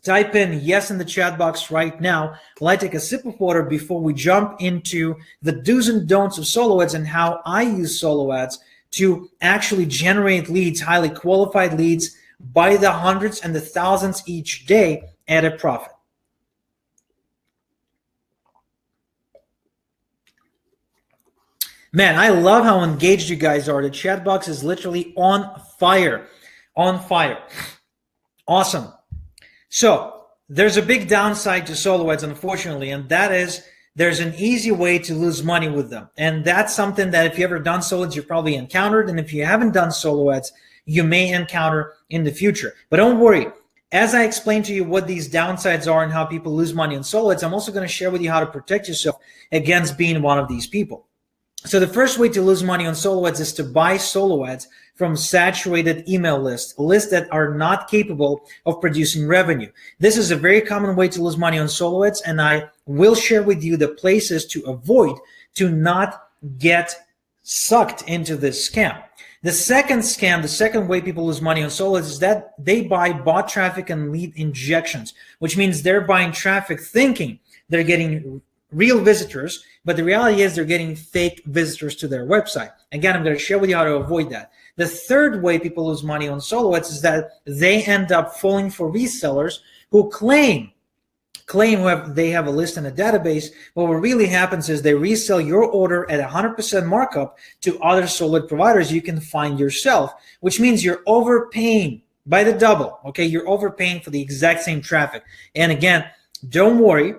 type in yes in the chat box right now while I take a sip of water before we jump into the do's and don'ts of solo ads and how I use solo ads to actually generate leads, highly qualified leads, by the hundreds and the thousands each day at a profit. Man, I love how engaged you guys are. The chat box is literally on fire. On fire. Awesome. So there's a big downside to solo ads, unfortunately, and that is there's an easy way to lose money with them. And that's something that if you ever done solo ads, you've probably encountered. And if you haven't done solo ads, you may encounter in the future. But don't worry. As I explain to you what these downsides are and how people lose money on solo ads, I'm also going to share with you how to protect yourself against being one of these people. So the first way to lose money on solo ads is to buy solo ads from saturated email lists that are not capable of producing revenue. This is a very common way to lose money on solo ads, and I will share with you the places to avoid to not get sucked into this scam. The second scam, the second way people lose money on solo ads is that they buy bot traffic and lead injections, which means they're buying traffic thinking they're getting real visitors, but the reality is they're getting fake visitors to their website. Again, I'm going to share with you how to avoid that. The third way people lose money on solo ads is that they end up falling for resellers who claim they have a list and a database, but what really happens is they resell your order at 100% markup to other solo ad providers you can find yourself, which means you're overpaying by the double, okay? You're overpaying for the exact same traffic. And again, don't worry.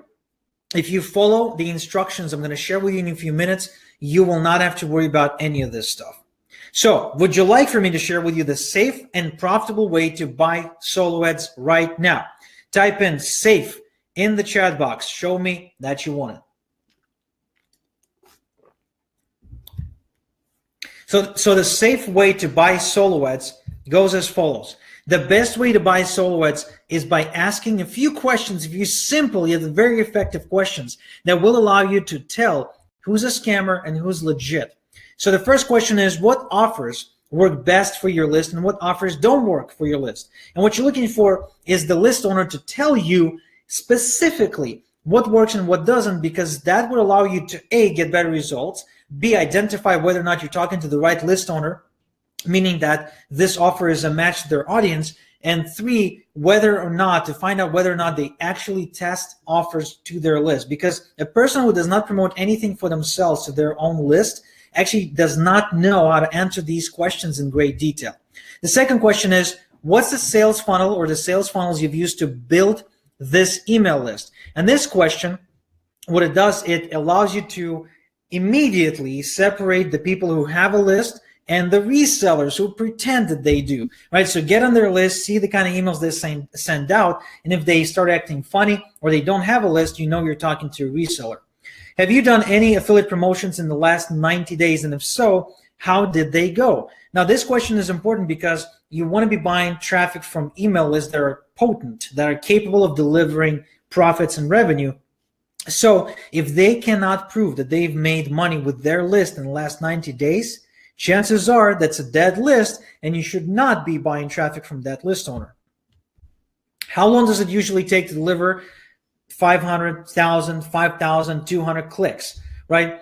If you follow the instructions I'm going to share with you in a few minutes, you will not have to worry about any of this stuff. So would you like for me to share with you the safe and profitable way to buy solo ads right now? Type in SAFE in the chat box. Show me that you want it. So the safe way to buy solo ads goes as follows. The best way to buy solo ads is by asking a few questions, a few simple yet very effective questions that will allow you to tell who's a scammer and who's legit. So the first question is, what offers work best for your list and what offers don't work for your list? And what you're looking for is the list owner to tell you specifically what works and what doesn't, because that will allow you to A, get better results, B, identify whether or not you're talking to the right list owner, meaning that this offer is a match to their audience, and 3, whether or not to find out whether or not they actually test offers to their list. Because a person who does not promote anything for themselves to their own list actually does not know how to answer these questions in great detail. The second question is, what's the sales funnel or the sales funnels you've used to build this email list? And this question, what it does, it allows you to immediately separate the people who have a list and the resellers who pretend that they do, right? So get on their list, see the kind of emails they send out, and if they start acting funny or they don't have a list, you know you're talking to a reseller. Have you done any affiliate promotions in the last 90 days? And if so, how did they go? Now, this question is important because you want to be buying traffic from email lists that are potent, that are capable of delivering profits and revenue. So if they cannot prove that they've made money with their list in the last 90 days, chances are that's a dead list and you should not be buying traffic from that list owner. How long does it usually take to deliver 500,000, 5,000, 200 clicks, right?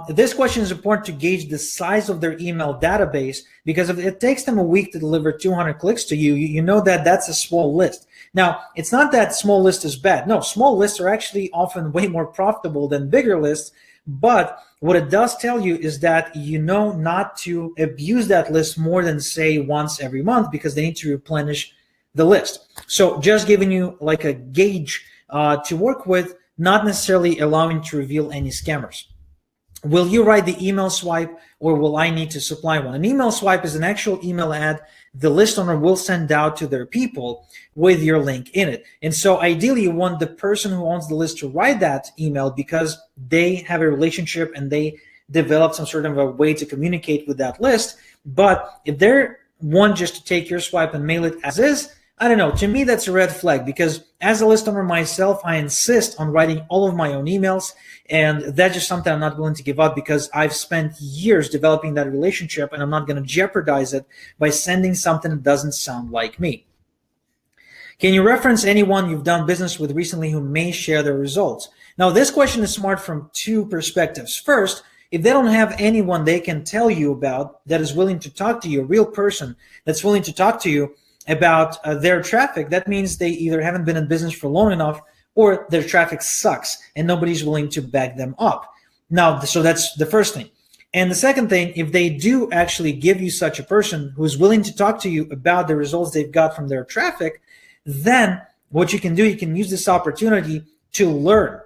This question is important to gauge the size of their email database, because if it takes them a week to deliver 200 clicks to you, you know that that's a small list. Now, it's not that small list is bad. No, small lists are actually often way more profitable than bigger lists. But what it does tell you is that you know not to abuse that list more than, say, once every month, because they need to replenish the list. So just giving you like a gauge to work with, not necessarily allowing to reveal any scammers. Will you write the email swipe, or will I need to supply one? An email swipe is an actual email ad the list owner will send out to their people with your link in it. And so ideally you want the person who owns the list to write that email, because they have a relationship and they develop some sort of a way to communicate with that list. But if they're one just to take your swipe and mail it as is, I don't know, to me that's a red flag, because as a list owner myself, I insist on writing all of my own emails, and that's just something I'm not willing to give up, because I've spent years developing that relationship and I'm not going to jeopardize it by sending something that doesn't sound like me. Can you reference anyone you've done business with recently who may share their results? Now, this question is smart from two perspectives. First, if they don't have anyone they can tell you about that is willing to talk to you, a real person that's willing to talk to you about their traffic, that means they either haven't been in business for long enough or their traffic sucks and nobody's willing to back them up. Now, so that's the first thing. And the second thing, if they do actually give you such a person who's willing to talk to you about the results they've got from their traffic, then what you can do, you can use this opportunity to learn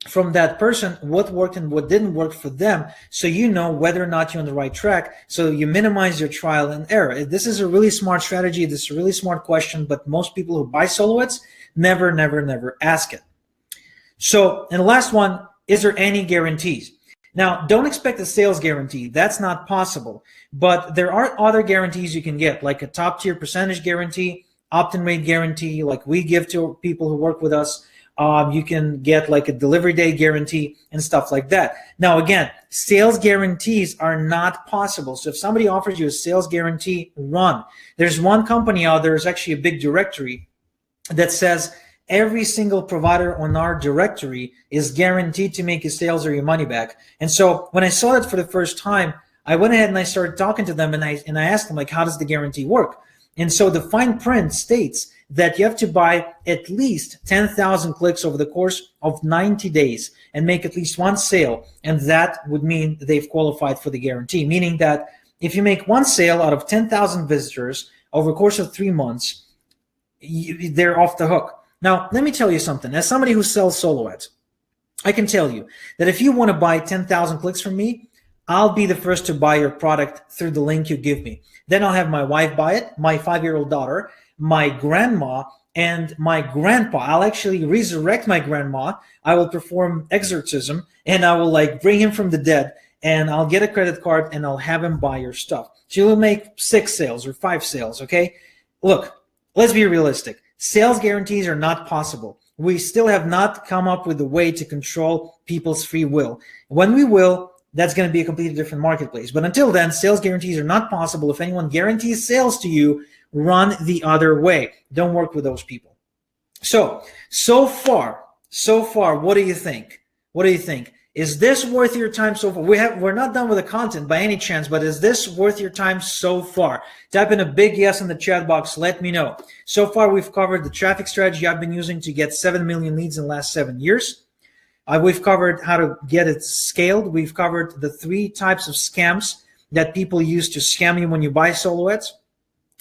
from that person what worked and what didn't work for them, so you know whether or not you're on the right track, so you minimize your trial and error. This is a really smart strategy. This is a really smart question, but most people who buy solo ads never ask it. So, and the last one, is there any guarantees? Now, don't expect a sales guarantee. That's not possible. But there are other guarantees you can get, like a top-tier percentage guarantee, opt-in rate guarantee, like we give to people who work with us. You can get like a delivery day guarantee and stuff like that. Now, again, sales guarantees are not possible. So if somebody offers you a sales guarantee, run. There's one company out there, there's actually a big directory that says every single provider on our directory is guaranteed to make you sales or your money back. And so when I saw that for the first time, I went ahead and I started talking to them, and I asked them, like, how does the guarantee work? And so the fine print states that you have to buy at least 10,000 clicks over the course of 90 days and make at least one sale. And that would mean they've qualified for the guarantee, meaning that if you make one sale out of 10,000 visitors over the course of 3 months, they're off the hook. Now, let me tell you something. As somebody who sells solo ads, I can tell you that if you want to buy 10,000 clicks from me, I'll be the first to buy your product through the link you give me. Then I'll have my wife buy it, my 5-year-old daughter, my grandma, and my grandpa. I'll actually resurrect my grandma. I will perform exorcism, and I will like bring him from the dead, and I'll get a credit card, and I'll have him buy your stuff. So you'll make 6 sales or 5 sales, okay? Look, let's be realistic. Sales guarantees are not possible. We still have not come up with a way to control people's free will. When we will, that's going to be a completely different marketplace. But until then, sales guarantees are not possible. If anyone guarantees sales to you, run the other way. Don't work with those people. So far, what do you think? What do you think? Is this worth your time so far? We're not done with the content by any chance, but is this worth your time so far? Type in a big yes in the chat box. Let me know. So far, we've covered the traffic strategy I've been using to get 7 million leads in the last 7 years. We've covered how to get it scaled. We've covered the 3 types of scams that people use to scam you when you buy solo ads.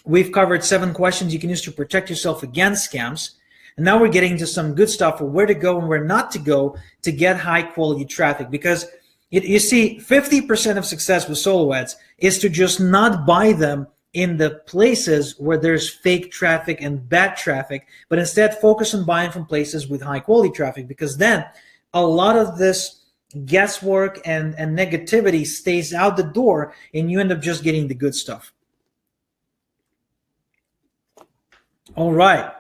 We've covered 7 questions you can use to protect yourself against scams. And now we're getting into some good stuff for where to go and where not to go to get high quality traffic. Because you see, 50% of success with solo ads is to just not buy them in the places where there's fake traffic and bad traffic, but instead focus on buying from places with high quality traffic, because then a lot of this guesswork and negativity stays out the door, and you end up just getting the good stuff. All right,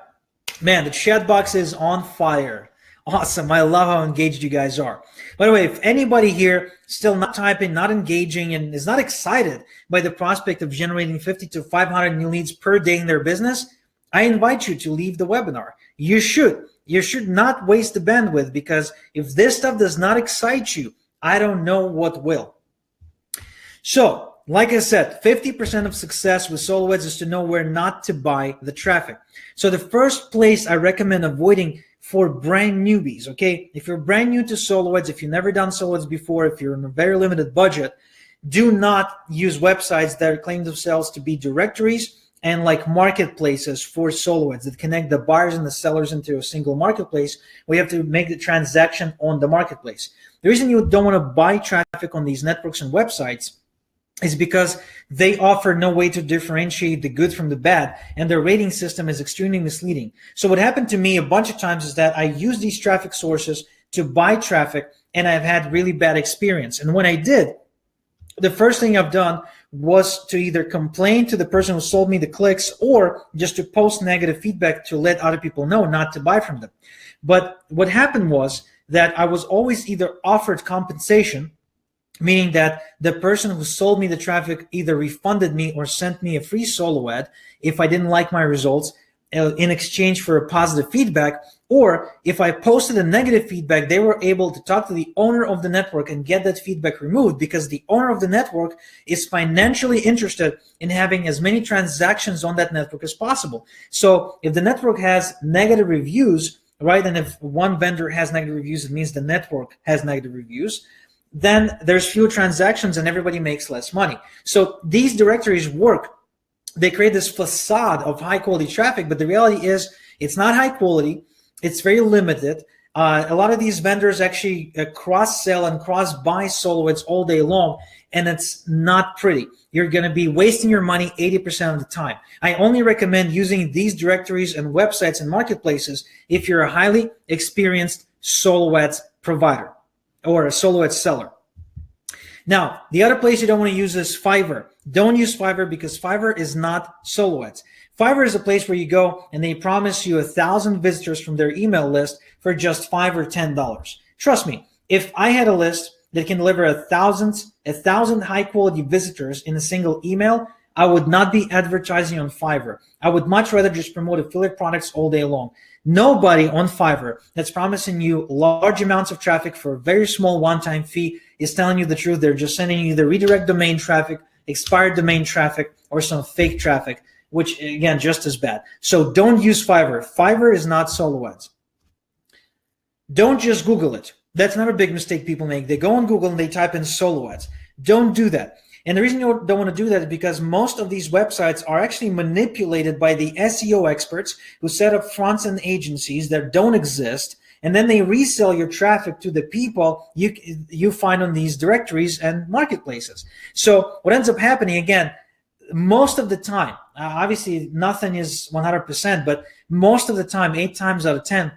man, the chat box is on fire. Awesome. I love how engaged you guys are. By the way, if anybody here still not typing, not engaging, and is not excited by the prospect of generating 50 to 500 new leads per day in their business, I invite you to leave the webinar. You should not waste the bandwidth, because if this stuff does not excite you, I don't know what will. So, like I said, 50% of success with solo ads is to know where not to buy the traffic. So the first place I recommend avoiding for brand newbies, okay? If you're brand new to solo ads, if you've never done solo ads before, if you're in a very limited budget, do not use websites that claim themselves to be directories and like marketplaces for solo ads that connect the buyers and the sellers into a single marketplace. We have to make the transaction on the marketplace. The reason you don't want to buy traffic on these networks and websites is because they offer no way to differentiate the good from the bad, and their rating system is extremely misleading. So what happened to me a bunch of times is that I use these traffic sources to buy traffic, and I've had really bad experience. And when I did, the first thing I've done was to either complain to the person who sold me the clicks, or just to post negative feedback to let other people know not to buy from them. But what happened was that I was always either offered compensation, meaning that the person who sold me the traffic either refunded me or sent me a free solo ad if I didn't like my results in exchange for a positive feedback, or if I posted a negative feedback, they were able to talk to the owner of the network and get that feedback removed, because the owner of the network is financially interested in having as many transactions on that network as possible. So if the network has negative reviews, right, and if one vendor has negative reviews, it means the network has negative reviews, then there's fewer transactions and everybody makes less money. So these directories work. They create this facade of high quality traffic, but the reality is it's not high quality. It's very limited. A lot of these vendors actually cross-sell and cross-buy solo ads all day long, and it's not pretty. You're going to be wasting your money 80% of the time. I only recommend using these directories and websites and marketplaces if you're a highly experienced solo ads provider or a solo ad seller. Now, the other place you don't want to use is Fiverr. Don't use Fiverr because Fiverr is not solo ads. Fiverr is a place where you go and they promise you 1,000 visitors from their email list for just $5 or $10. Trust me, if I had a list that can deliver 1,000 high quality visitors in a single email, I would not be advertising on Fiverr. I would much rather just promote affiliate products all day long. Nobody on Fiverr that's promising you large amounts of traffic for a very small one-time fee is telling you the truth. They're just sending you the redirect domain traffic, expired domain traffic, or some fake traffic, which again, just as bad. So don't use Fiverr. Fiverr is not solo ads. Don't just Google it. That's another big mistake people make. They go on Google and they type in solo ads. Don't do that. And the reason you don't want to do that is because most of these websites are actually manipulated by the SEO experts who set up fronts and agencies that don't exist, and then they resell your traffic to the people you find on these directories and marketplaces. So what ends up happening, again, most of the time, obviously nothing is 100%, but most of the time, 8 times out of 10,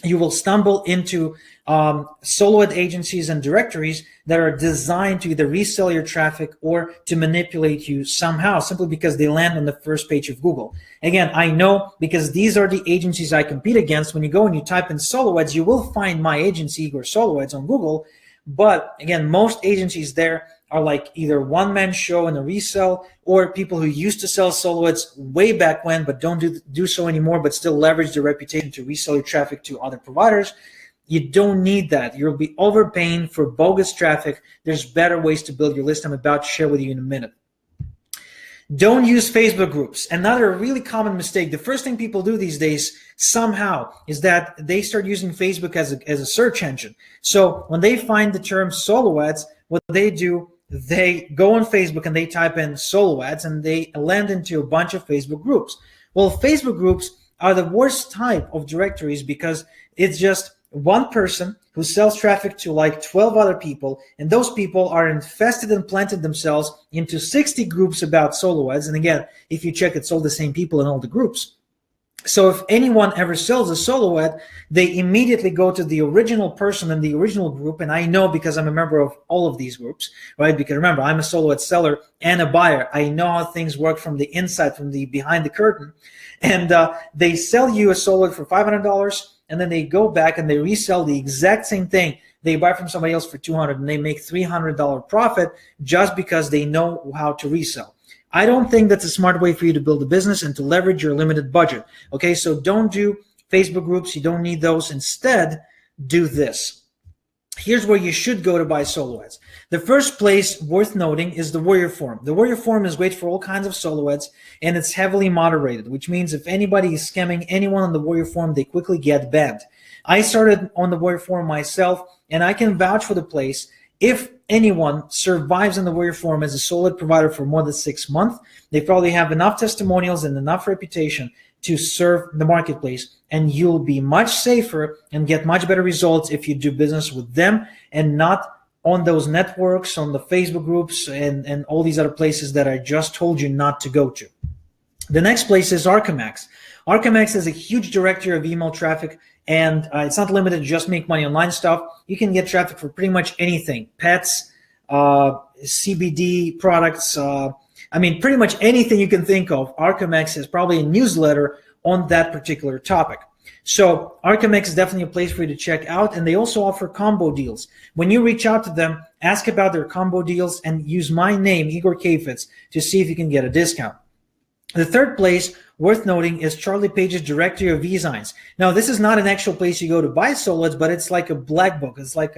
you will stumble into solo ad agencies and directories that are designed to either resell your traffic or to manipulate you somehow, simply because they land on the first page of Google. Again, I know because these are the agencies I compete against. When you go and you type in solo ads, you will find my agency, Igor Solo Ads, on Google. But again, most agencies there are like either one-man show and a resell, or people who used to sell solo ads way back when but don't do so anymore, but still leverage their reputation to resell your traffic to other providers. You don't need that. You'll be overpaying for bogus traffic. There's better ways to build your list I'm about to share with you in a minute. Don't use Facebook groups. Another really common mistake. The first thing people do these days somehow is that they start using Facebook as a search engine. So when they find the term solo ads, what they do, they go on Facebook and they type in solo ads and they land into a bunch of Facebook groups. Well, Facebook groups are the worst type of directories because it's just one person who sells traffic to like 12 other people, and those people are infested and planted themselves into 60 groups about solo ads. And again, if you check, it's all the same people in all the groups. So if anyone ever sells a solo ad, they immediately go to the original person in the original group. And I know because I'm a member of all of these groups, right? Because remember, I'm a solo ad seller and a buyer. I know how things work from the inside, from the behind the curtain. And they sell you a solo ad for $500, and then they go back and they resell the exact same thing. They buy from somebody else for $200, and they make $300 profit just because they know how to resell. I don't think that's a smart way for you to build a business and to leverage your limited budget. Okay, so don't do Facebook groups. You don't need those. Instead, do this. Here's where you should go to buy solo ads. The first place worth noting is the Warrior Forum. The Warrior Forum is great for all kinds of solo ads, and it's heavily moderated, which means if anybody is scamming anyone on the Warrior Forum, they quickly get banned. I started on the Warrior Forum myself, and I can vouch for the place. If anyone survives in the Warrior Forum as a solo ad provider for more than 6 months, they probably have enough testimonials and enough reputation to serve the marketplace, and you'll be much safer and get much better results if you do business with them and not on those networks, on the Facebook groups, and all these other places that I just told you not to go to. The next place is Archamax. Archamax is a huge directory of email traffic, and it's not limited to just make money online stuff. You can get traffic for pretty much anything: pets, CBD products, I mean, pretty much anything you can think of. Archamax has probably a newsletter on that particular topic. So Archamax is definitely a place for you to check out, and they also offer combo deals. When you reach out to them, ask about their combo deals and use my name, Igor Kheifets, to see if you can get a discount. The third place worth noting is Charlie Page's directory of e-signs. Now, this is not an actual place you go to buy solo ads, but it's like a black book. It's like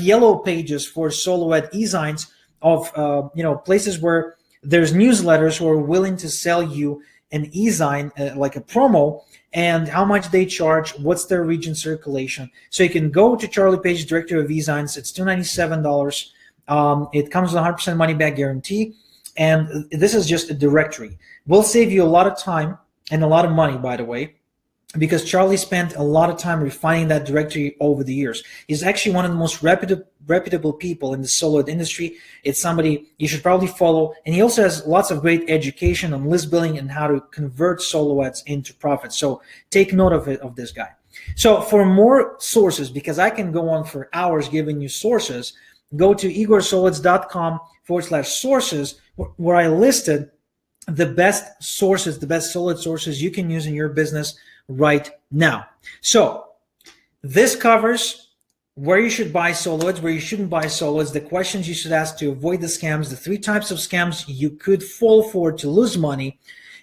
yellow pages for solo ad e-signs of places where there's newsletters who are willing to sell you an e-sign, like a promo, and how much they charge, what's their region circulation. So you can go to Charlie Page's directory of e-signs. It's $297. It comes with 100% money back guarantee. And this is just a directory. Will save you a lot of time and a lot of money, by the way, because Charlie spent a lot of time refining that directory over the years. He's actually one of the most reputable people in the solo ad industry. It's somebody you should probably follow. And he also has lots of great education on list building and how to convert solo ads into profit. So take note of this guy. So for more sources, because I can go on for hours giving you sources, go to igorsolids.com/sources, where I listed the best sources, the best solid sources you can use in your business right now. So this covers where you should buy solids, where you shouldn't buy solids, the questions you should ask to avoid the scams, the 3 types of scams you could fall for to lose money.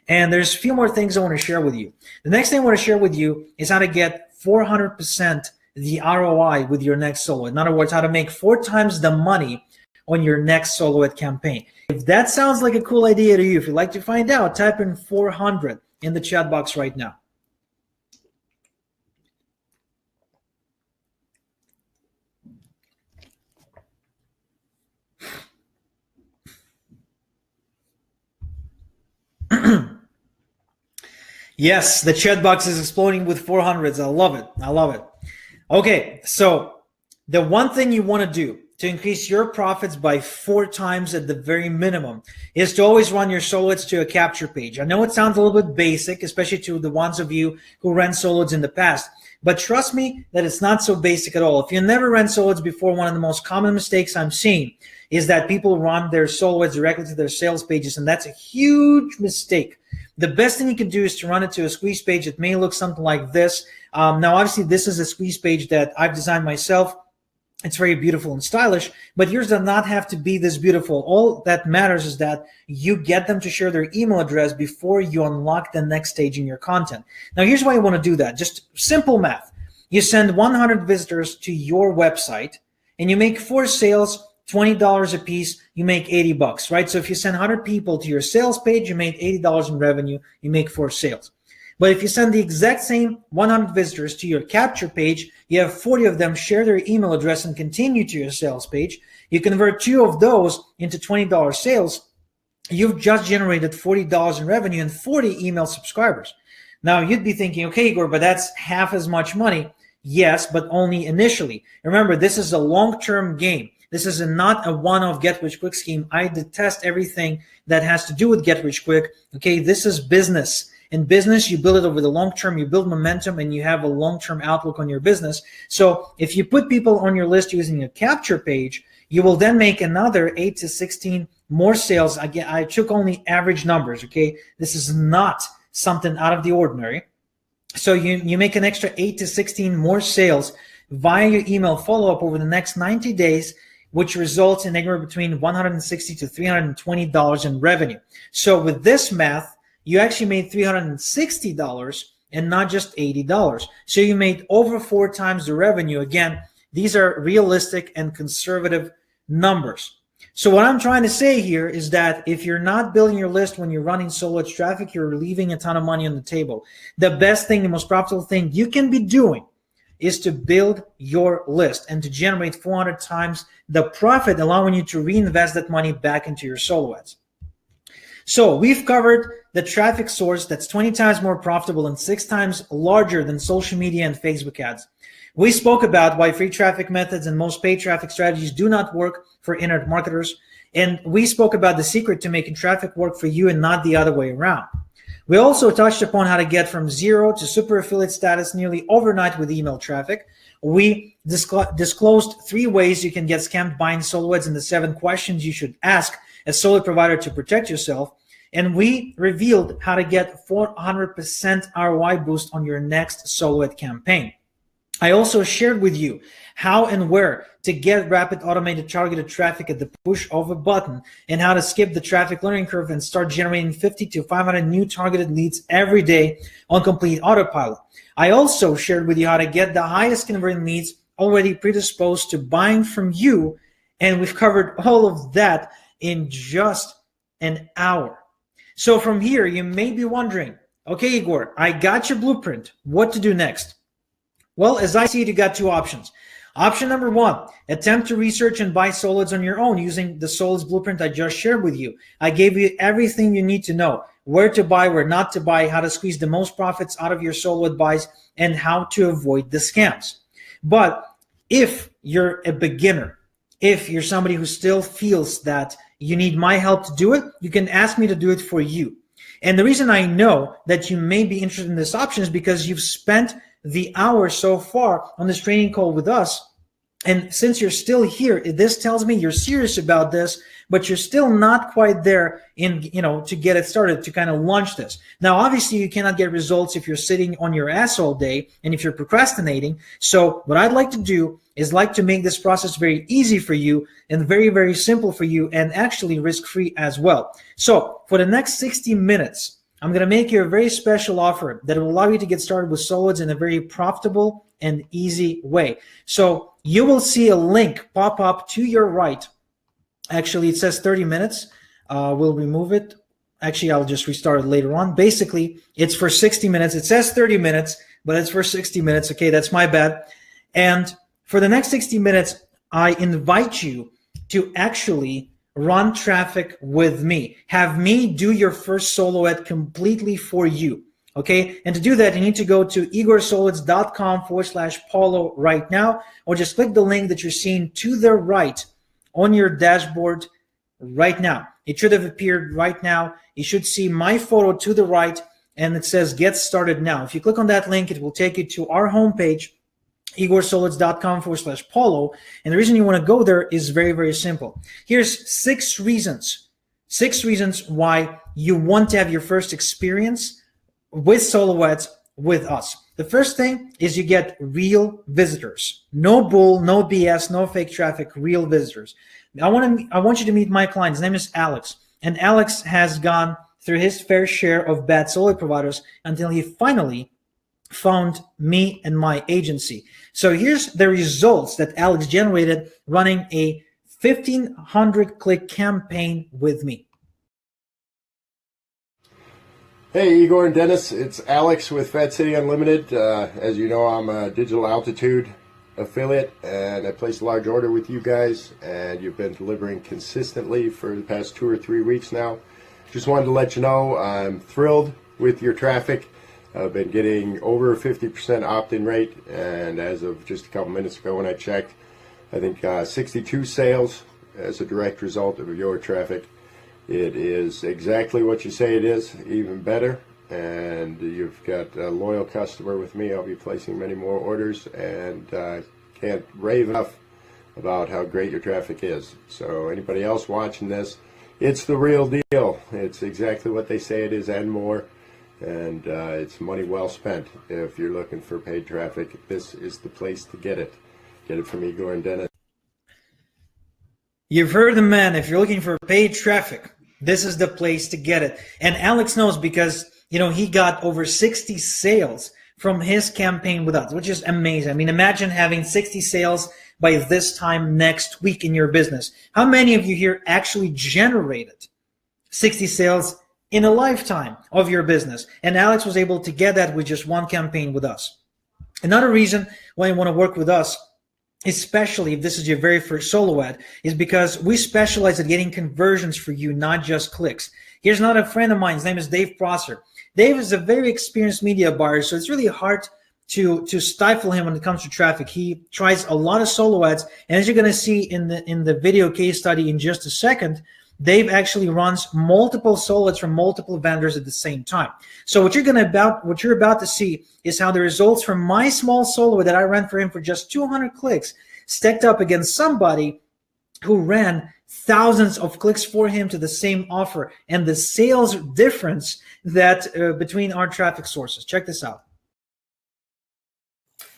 And there's a few more things I want to share with you. The next thing I want to share with you is how to get 400% the ROI with your next solo. In other words, how to make 4 times the money on your next soloist campaign. If that sounds like a cool idea to you, if you'd like to find out, type in 400 in the chat box right now. Yes, the chat box is exploding with 400s. I love it. I love it. Okay, so the one thing you want to do to increase your profits by 4 times at the very minimum is to always run your soloids to a capture page. I know it sounds a little bit basic, especially to the ones of you who ran soloids in the past, but trust me that it's not so basic at all. If you never ran soloids before, one of the most common mistakes I'm seeing is that people run their soloids directly to their sales pages, and that's a huge mistake. The best thing you can do is to run it to a squeeze page. It may look something like this. Now, obviously, this is a squeeze page that I've designed myself. It's very beautiful and stylish, but yours does not have to be this beautiful. All that matters is that you get them to share their email address before you unlock the next stage in your content. Now, here's why you want to do that. Just simple math. You send 100 visitors to your website, and you make 4 sales, $20 a piece, you make $80, right? So if you send 100 people to your sales page, you make $80 in revenue, you make 4 sales. But if you send the exact same 100 visitors to your capture page, you have 40 of them share their email address and continue to your sales page. You convert 2 of those into $20 sales. You've just generated $40 in revenue and 40 email subscribers. Now you'd be thinking, okay, Igor, but that's half as much money. Yes, but only initially. Remember, this is a long-term game. This is not a one-off get-rich-quick scheme. I detest everything that has to do with get-rich-quick. Okay, this is business. In business, you build it over the long term, you build momentum, and you have a long-term outlook on your business. So if you put people on your list using a capture page, you will then make another 8 to 16 more sales. Again, I took only average numbers, okay? This is not something out of the ordinary. So you make an extra 8 to 16 more sales via your email follow-up over the next 90 days, which results in anywhere between $160 to $320 in revenue. So with this math, you actually made $360 and not just $80. So you made over 4 times the revenue. Again, these are realistic and conservative numbers. So what I'm trying to say here is that if you're not building your list when you're running solo traffic, you're leaving a ton of money on the table. The best thing, the most profitable thing you can be doing is to build your list and to generate 400 times the profit, allowing you to reinvest that money back into your solo ads. So we've covered the traffic source that's 20 times more profitable and 6 times larger than social media and Facebook ads. We spoke about why free traffic methods and most paid traffic strategies do not work for internet marketers. And we spoke about the secret to making traffic work for you and not the other way around. We also touched upon how to get from 0 to super affiliate status nearly overnight with email traffic. We disclosed 3 ways you can get scammed buying solo ads and the 7 questions you should ask a solo provider to protect yourself. And we revealed how to get 400% ROI boost on your next solo ad campaign. I also shared with you how and where to get rapid automated targeted traffic at the push of a button and how to skip the traffic learning curve and start generating 50 to 500 new targeted leads every day on complete autopilot. I also shared with you how to get the highest converting leads already predisposed to buying from you, and we've covered all of that in just an hour. So from here, you may be wondering, okay, Igor, I got your blueprint. What to do next? Well, as I see it, you got 2 options. Option number 1, attempt to research and buy solids on your own using the solids blueprint I just shared with you. I gave you everything you need to know: where to buy, where not to buy, how to squeeze the most profits out of your solid buys, and how to avoid the scams. But if you're a beginner, if you're somebody who still feels that you need my help to do it, you can ask me to do it for you. And the reason I know that you may be interested in this option is because you've spent the hour so far on this training call with us And since you're still here, this tells me you're serious about this, but you're still not quite there in, to get it started, to kind of launch this. Now, obviously, you cannot get results if you're sitting on your ass all day and if you're procrastinating. So what I'd like to do is like to make this process very easy for you and very, very simple for you, and actually risk-free as well. So for the next 60 minutes, I'm going to make you a very special offer that will allow you to get started with SolarWoods in a very profitable and easy way. So you will see a link pop up to your right. Actually, it says 30 minutes. We'll remove it. Actually, I'll just restart it later on. Basically, it's for 60 minutes. It says 30 minutes, but it's for 60 minutes. Okay, that's my bad. And for the next 60 minutes, I invite you to actually run traffic with me. Have me do your first solo ad completely for you. Okay, and to do that, you need to go to igorsolowitz.com/Paulo right now, or just click the link that you're seeing to the right on your dashboard right now. It should have appeared right now. You should see my photo to the right, and it says get started now. If you click on that link, it will take you to our homepage, igorsolowitz.com/Paulo. And the reason you want to go there is very, very simple. Here's six reasons why you want to have your first experience with SolarWoods with us. The first thing is you get real visitors. No bull, no BS, no fake traffic, real visitors. I want you to meet my client. His name is Alex. And Alex has gone through his fair share of bad solar providers until he finally found me and my agency. So here's the results that Alex generated running a 1,500 click campaign with me. Hey, Igor and Dennis, it's Alex with Fat City Unlimited. As you know, I'm a Digital Altitude affiliate, and I placed a large order with you guys, and you've been delivering consistently for the past 2 or 3 weeks now. Just wanted to let you know I'm thrilled with your traffic. I've been getting over a 50% opt-in rate, and as of just a couple minutes ago when I checked, I think 62 sales as a direct result of your traffic. It is exactly what you say it is, even better, and you've got a loyal customer with me. I'll be placing many more orders, and can't rave enough about how great your traffic is. So anybody else watching this, it's the real deal. It's exactly what they say it is and more, and it's money well spent. If you're looking for paid traffic, this is the place to get it. Get it from Igor and Dennis. You've heard the man. If you're looking for paid traffic, this is the place to get it. And Alex knows because, he got over 60 sales from his campaign with us, which is amazing. I mean, imagine having 60 sales by this time next week in your business. How many of you here actually generated 60 sales in a lifetime of your business? And Alex was able to get that with just one campaign with us. Another reason why you want to work with us, especially if this is your very first solo ad, is because we specialize at getting conversions for you, not just clicks. Here's another friend of mine. His name is Dave Prosser. Dave is a very experienced media buyer, so it's really hard to stifle him when it comes to traffic. He tries a lot of solo ads, and as you're going to see in the video case study in just a second, Dave actually runs multiple solo ads from multiple vendors at the same time. So what you're about to see is how the results from my small solo ad that I ran for him for just 200 clicks stacked up against somebody who ran thousands of clicks for him to the same offer, and the sales difference that between our traffic sources. Check this out.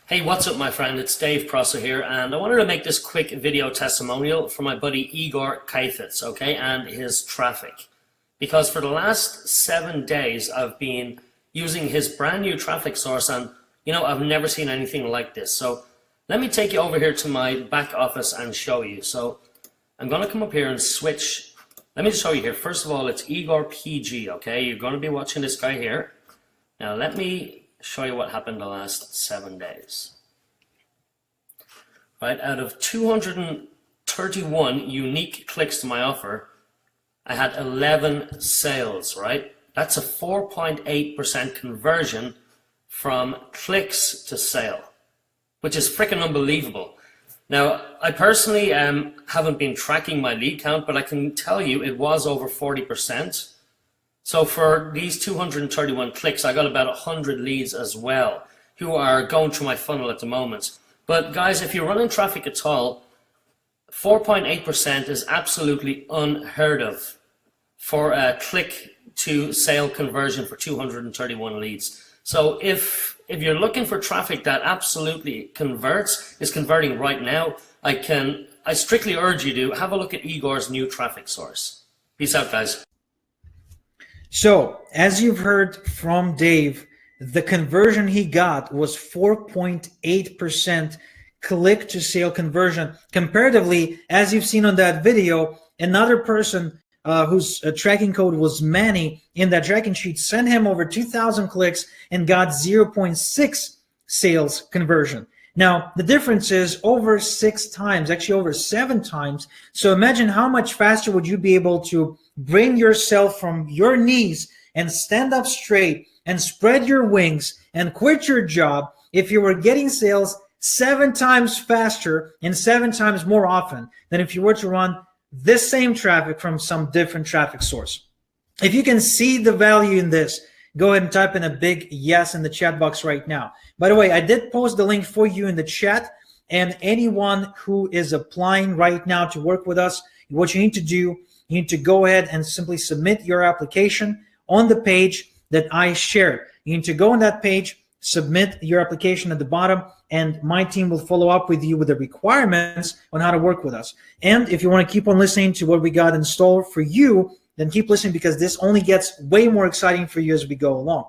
Hey, what's up, my friend? It's Dave Prosser here, and I wanted to make this quick video testimonial for my buddy Igor Kayfetz, okay, and his traffic. Because for the last 7 days, I've been using his brand new traffic source, and, I've never seen anything like this. So let me take you over here to my back office and show you. So I'm going to come up here and switch. Let me just show you here. First of all, it's Igor PG, okay? You're going to be watching this guy here. Now, let me show you what happened the last 7 days. Right, out of 231 unique clicks to my offer, I had 11 sales, right? That's a 4.8% conversion from clicks to sale, which is freaking unbelievable. Now, I personally haven't been tracking my lead count, but I can tell you it was over 40%. So for these 231 clicks, I got about 100 leads as well who are going through my funnel at the moment. But guys, if you're running traffic at all, 4.8% is absolutely unheard of for a click to sale conversion for 231 leads. So if you're looking for traffic that absolutely converts, is converting right now, I strictly urge you to have a look at Igor's new traffic source. Peace out, guys. So, as you've heard from Dave, the conversion he got was 4.8% click to sale conversion. Comparatively, as you've seen on that video, another person whose tracking code was Manny in that tracking sheet sent him over 2,000 clicks and got 0.6 sales conversion. Now, the difference is over 6 times, actually over 7 times. So imagine how much faster would you be able to bring yourself from your knees and stand up straight and spread your wings and quit your job if you were getting sales 7 times faster and 7 times more often than if you were to run this same traffic from some different traffic source. If you can see the value in this, go ahead and type in a big yes in the chat box right now. By the way, I did post the link for you in the chat, and anyone who is applying right now to work with us, what you need to do, you need to go ahead and simply submit your application on the page that I shared. You need to go on that page, submit your application at the bottom, and my team will follow up with you with the requirements on how to work with us. And if you want to keep on listening to what we got in store for you, then keep listening, because this only gets way more exciting for you as we go along.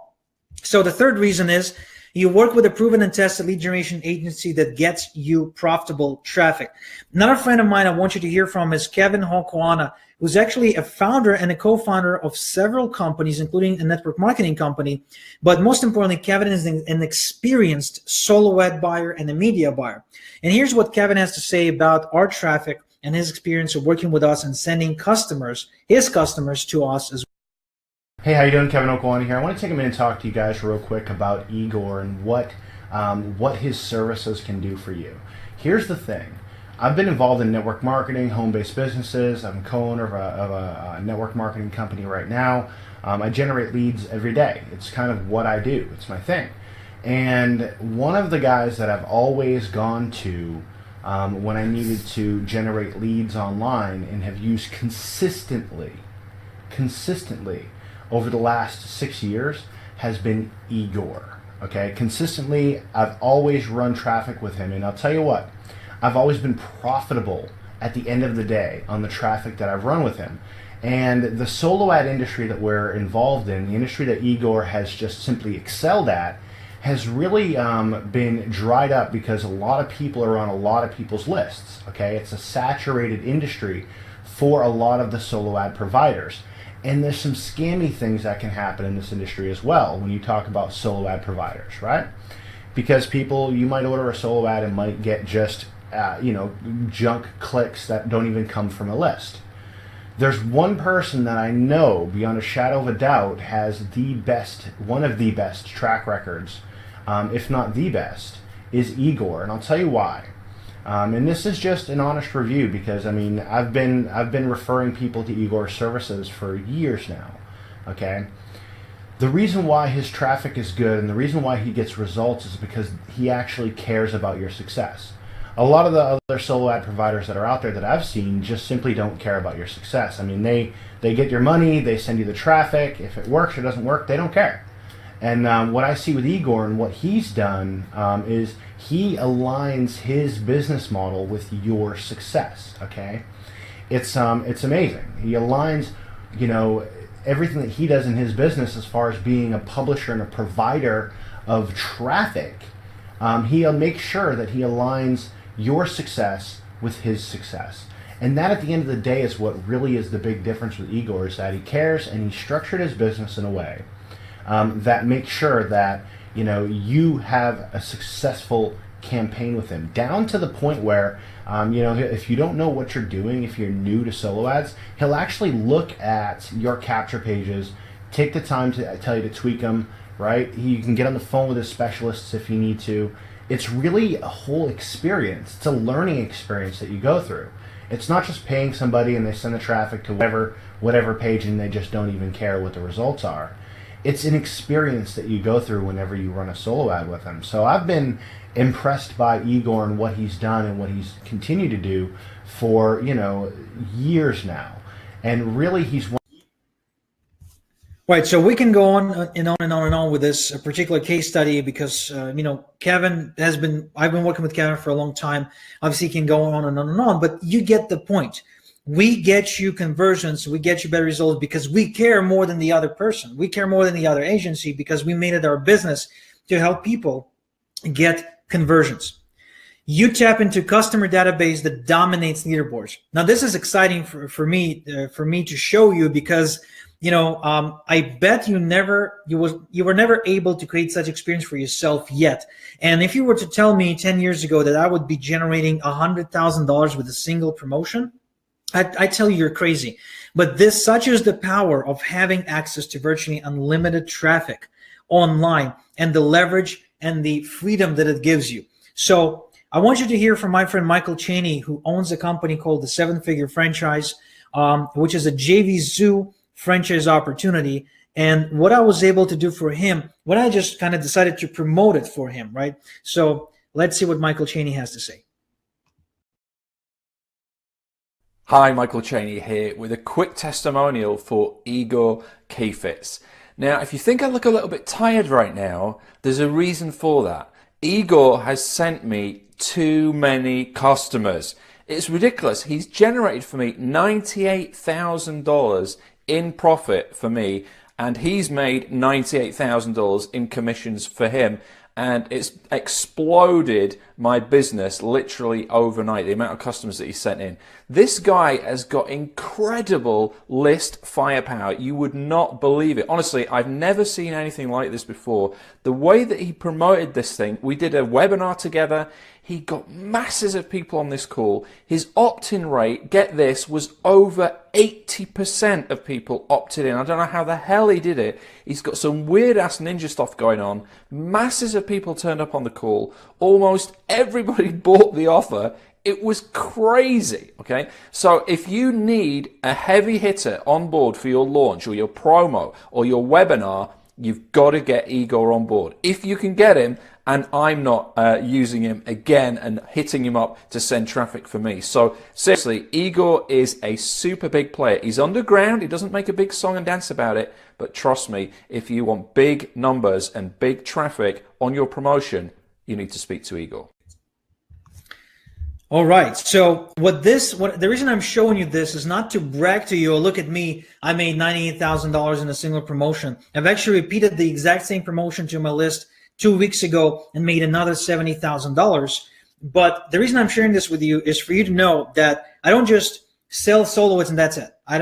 So the third reason is you work with a proven and tested lead generation agency that gets you profitable traffic. Another friend of mine I want you to hear from is Kevin Hokoana, who's actually a founder and a co-founder of several companies, including a network marketing company. But most importantly, Kevin is an experienced solo ad buyer and a media buyer. And here's what Kevin has to say about our traffic and his experience of working with us and sending customers, his customers, to us as well. Hey, how you doing? Kevin Okwani here. I want to take a minute and talk to you guys real quick about Igor and what his services can do for you. Here's the thing. I've been involved in network marketing, home-based businesses. I'm co-owner of a network marketing company right now. I generate leads every day. It's kind of what I do. It's my thing. And one of the guys that I've always gone to when I needed to generate leads online and have used consistently over the last 6 years has been Igor. Okay, consistently, I've always run traffic with him, and I'll tell you what, I've always been profitable at the end of the day on the traffic that I've run with him. And the solo ad industry that we're involved in, the industry that Igor has just simply excelled at, has really been dried up because a lot of people are on a lot of people's lists. Okay, it's a saturated industry for a lot of the solo ad providers. And there's some scammy things that can happen in this industry as well when you talk about solo ad providers, right? Because you might order a solo ad and might get just junk clicks that don't even come from a list. There's one person that I know beyond a shadow of a doubt has one of the best track records, if not the best, is Igor, and I'll tell you why. And this is just an honest review because I've been referring people to Igor's services for years now. Okay, the reason why his traffic is good and the reason why he gets results is because he actually cares about your success. A lot of the other solo ad providers that are out there that I've seen just simply don't care about your success. They get your money, they send you the traffic. If it works or doesn't work, they don't care. And what I see with Igor and what he's done is he aligns his business model with your success. Okay, it's amazing. He aligns, everything that he does in his business as far as being a publisher and a provider of traffic. He'll make sure that he aligns your success with his success. And that at the end of the day is what really is the big difference with Igor, is that he cares and he structured his business in a way that makes sure that you have a successful campaign with him, down to the point where if you don't know what you're doing, if you're new to solo ads, he'll actually look at your capture pages, take the time to tell you to tweak them, right? You can get on the phone with his specialists if you need to. It's really a whole experience. It's a learning experience that you go through. It's not just paying somebody and they send the traffic to whatever page and they just don't even care what the results are. it's an experience that you go through whenever you run a solo ad with him. So I've been impressed by Igor and what he's done and what he's continued to do for, years now. And really he's one. Right, so we can go on and on and on and on with this particular case study because, Kevin I've been working with Kevin for a long time. Obviously, he can go on and on and on, but you get the point. We get you conversions, we get you better results because we care more than the other person. We care more than the other agency because we made it our business to help people get conversions. You tap into customer database that dominates leaderboards. Now, this is exciting for me to show you because I bet you were never able to create such experience for yourself yet. And if you were to tell me 10 years ago that I would be generating $100,000 with a single promotion, I tell you you're crazy. But such is the power of having access to virtually unlimited traffic online and the leverage and the freedom that it gives you. So I want you to hear from my friend Michael Cheney, who owns a company called the Seven Figure Franchise, which is a JV Zoo franchise opportunity. And what I was able to do for him, when I just kind of decided to promote it for him, right? So let's see what Michael Cheney has to say. Hi, Michael Cheney here with a quick testimonial for Igor Kheifets. Now, if you think I look a little bit tired right now, there's a reason for that. Igor has sent me too many customers. It's ridiculous. He's generated for me $98,000 in profit for me, and he's made $98,000 in commissions for him. And it's exploded my business literally overnight, the amount of customers that he sent in. This guy has got incredible list firepower. You would not believe it. Honestly, I've never seen anything like this before. The way that he promoted this thing, we did a webinar together. He got masses of people on this call. His opt-in rate, get this, was over 80% of people opted in. I don't know how the hell he did it. He's got some weird-ass ninja stuff going on. Masses of people turned up on the call. Almost everybody bought the offer. It was crazy, okay? So if you need a heavy hitter on board for your launch or your promo or your webinar, you've got to get Igor on board. If you can get him, and I'm not using him again and hitting him up to send traffic for me. So seriously, Igor is a super big player. He's underground. He doesn't make a big song and dance about it. But trust me, if you want big numbers and big traffic on your promotion, you need to speak to Igor. All right. So the reason I'm showing you this is not to brag to you, or look at me, I made $98,000 in a single promotion. I've actually repeated the exact same promotion to my list 2 weeks ago and made another $70,000. But the reason I'm sharing this with you is for you to know that I don't just sell solo ads and that's it. My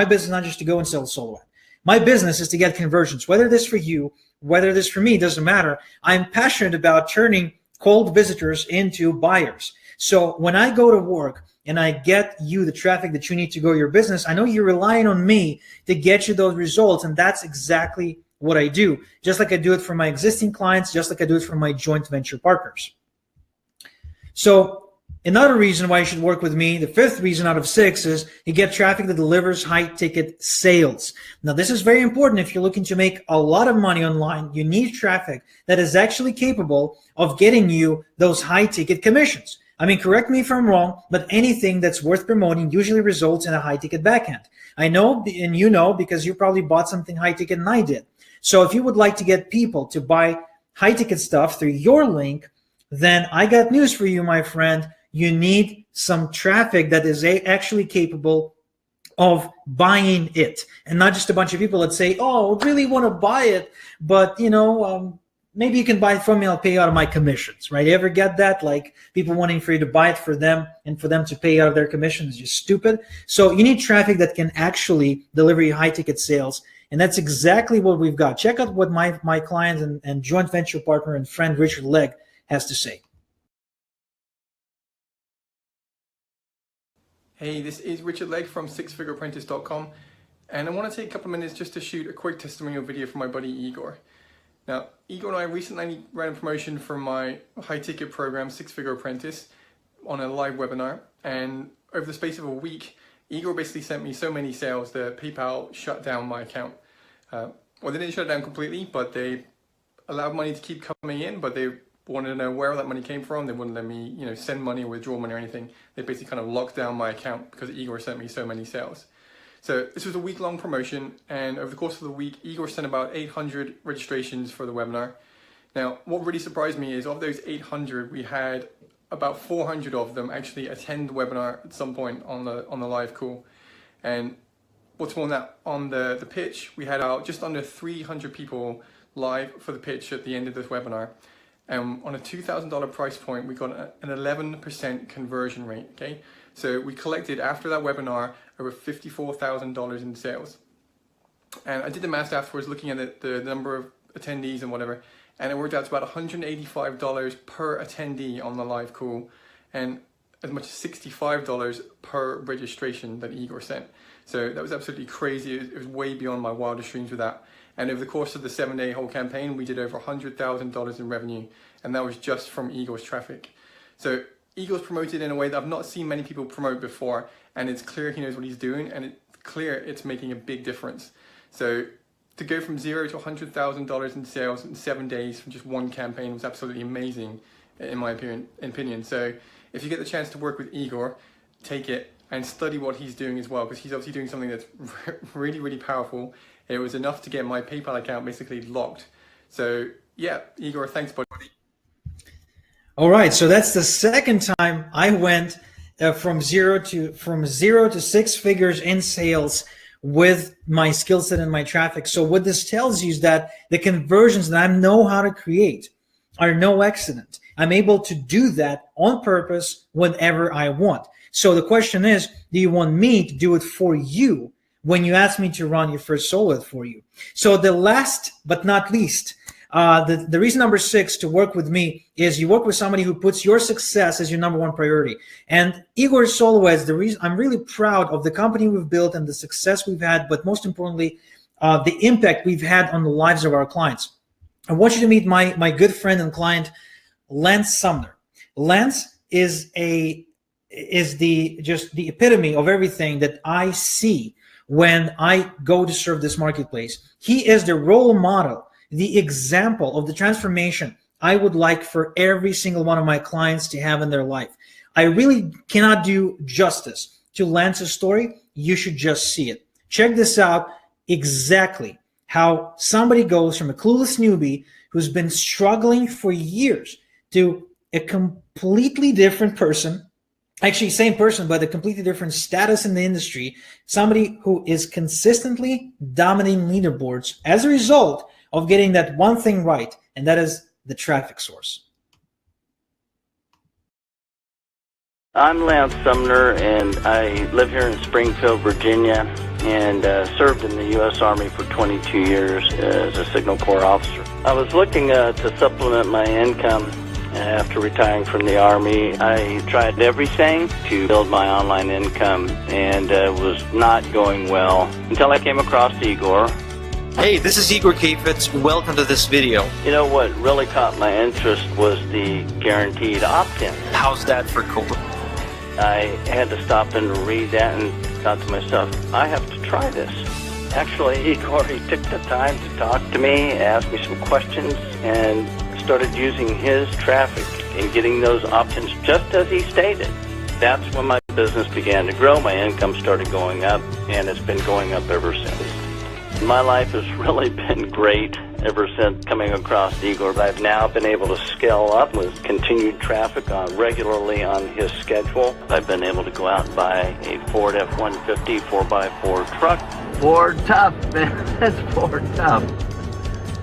business is not just to go and sell solo ad. My business is to get conversions, whether this for you, whether this for me, doesn't matter. I'm passionate about turning cold visitors into buyers. So when I go to work and I get you the traffic that you need to grow your business, I know you're relying on me to get you those results. And that's exactly what I do, just like I do it for my existing clients, just like I do it for my joint venture partners. So another reason why you should work with me, the fifth reason out of 6, is you get traffic that delivers high ticket sales. Now, this is very important. If you're looking to make a lot of money online, you need traffic that is actually capable of getting you those high ticket commissions. I mean, correct me if I'm wrong, but anything that's worth promoting usually results in a high ticket backhand. I know, and you know, because you probably bought something high ticket and I did. So if you would like to get people to buy high ticket stuff through your link, then I got news for you, my friend. You need some traffic that is actually capable of buying it, and not just a bunch of people that say, oh, I really want to buy it, but maybe you can buy it from me, I'll pay out of my commissions, right? You ever get that? Like people wanting for you to buy it for them and for them to pay out of their commissions is just stupid. So you need traffic that can actually deliver you high ticket sales. And that's exactly what we've got. Check out what my client and joint venture partner and friend Richard Legg has to say. Hey, this is Richard Legg from sixfigureapprentice.com, and I want to take a couple of minutes just to shoot a quick testimonial video for my buddy Igor. Now, Igor and I recently ran a promotion for my high-ticket program, Six Figure Apprentice, on a live webinar, and over the space of a week, Igor basically sent me so many sales that PayPal shut down my account. well, they didn't shut it down completely, but they allowed money to keep coming in, but they wanted to know where that money came from. They wouldn't let me, send money or withdraw money or anything. They basically kind of locked down my account because Igor sent me so many sales. So this was a week-long promotion, and over the course of the week, Igor sent about 800 registrations for the webinar. Now, what really surprised me is of those 800, we had about 400 of them actually attend the webinar at some point on the live call. And what's more than that, on the pitch, we had just under 300 people live for the pitch at the end of this webinar. And on a $2,000 price point, we got an 11% conversion rate, okay? So we collected, after that webinar, over $54,000 in sales. And I did the math afterwards, looking at the number of attendees and whatever, and it worked out to about $185 per attendee on the live call, and as much as $65 per registration that Igor sent. So that was absolutely crazy. It was way beyond my wildest dreams with that. And over the course of the 7-day whole campaign, we did over $100,000 in revenue, and that was just from Igor's traffic. So Igor's promoted in a way that I've not seen many people promote before, and it's clear he knows what he's doing, and it's clear it's making a big difference. So to go from $0 to $100,000 in sales in 7 days from just one campaign was absolutely amazing, in my opinion. So if you get the chance to work with Igor, take it and study what he's doing as well, because he's obviously doing something that's really, really powerful. It was enough to get my PayPal account basically locked. So yeah, Igor, thanks, buddy. All right, so that's the second time I went from zero to six figures in sales with my skill set and my traffic. So what this tells you is that the conversions that I know how to create are no accident. I'm able to do that on purpose whenever I want. So the question is, do you want me to do it for you when you ask me to run your first solo for you? So the last but not least, the reason number 6 to work with me is you work with somebody who puts your success as your number one priority. And Igor Solowez, the reason I'm really proud of the company we've built and the success we've had, but most importantly, the impact we've had on the lives of our clients. I want you to meet my good friend and client, Lance Sumner. Lance is the epitome of everything that I see when I go to serve this marketplace. He is the role model, the example of the transformation I would like for every single one of my clients to have in their life. I really cannot do justice to Lance's story. You should just see it. Check this out, exactly how somebody goes from a clueless newbie who's been struggling for years to a completely different person, actually same person, but a completely different status in the industry, somebody who is consistently dominating leaderboards as a result of getting that one thing right, and that is the traffic source. I'm Lance Sumner, and I live here in Springfield, Virginia, and served in the U.S. Army for 22 years as a Signal Corps officer. I was looking to supplement my income after retiring from the Army. I tried everything to build my online income, and was not going well until I came across Igor. Hey, this is Igor Kheifets. Welcome to this video. You know what really caught my interest was the guaranteed opt-in. How's that for cool? I had to stop and read that and thought to myself, I have to try this. Actually, Igor, he took the time to talk to me, ask me some questions, and started using his traffic and getting those opt-ins just as he stated. That's when my business began to grow. My income started going up, and it's been going up ever since. My life has really been great ever since coming across Igor. I've now been able to scale up with continued traffic regularly on his schedule. I've been able to go out and buy a Ford F-150 4x4 truck. Ford tough, man. That's Ford tough.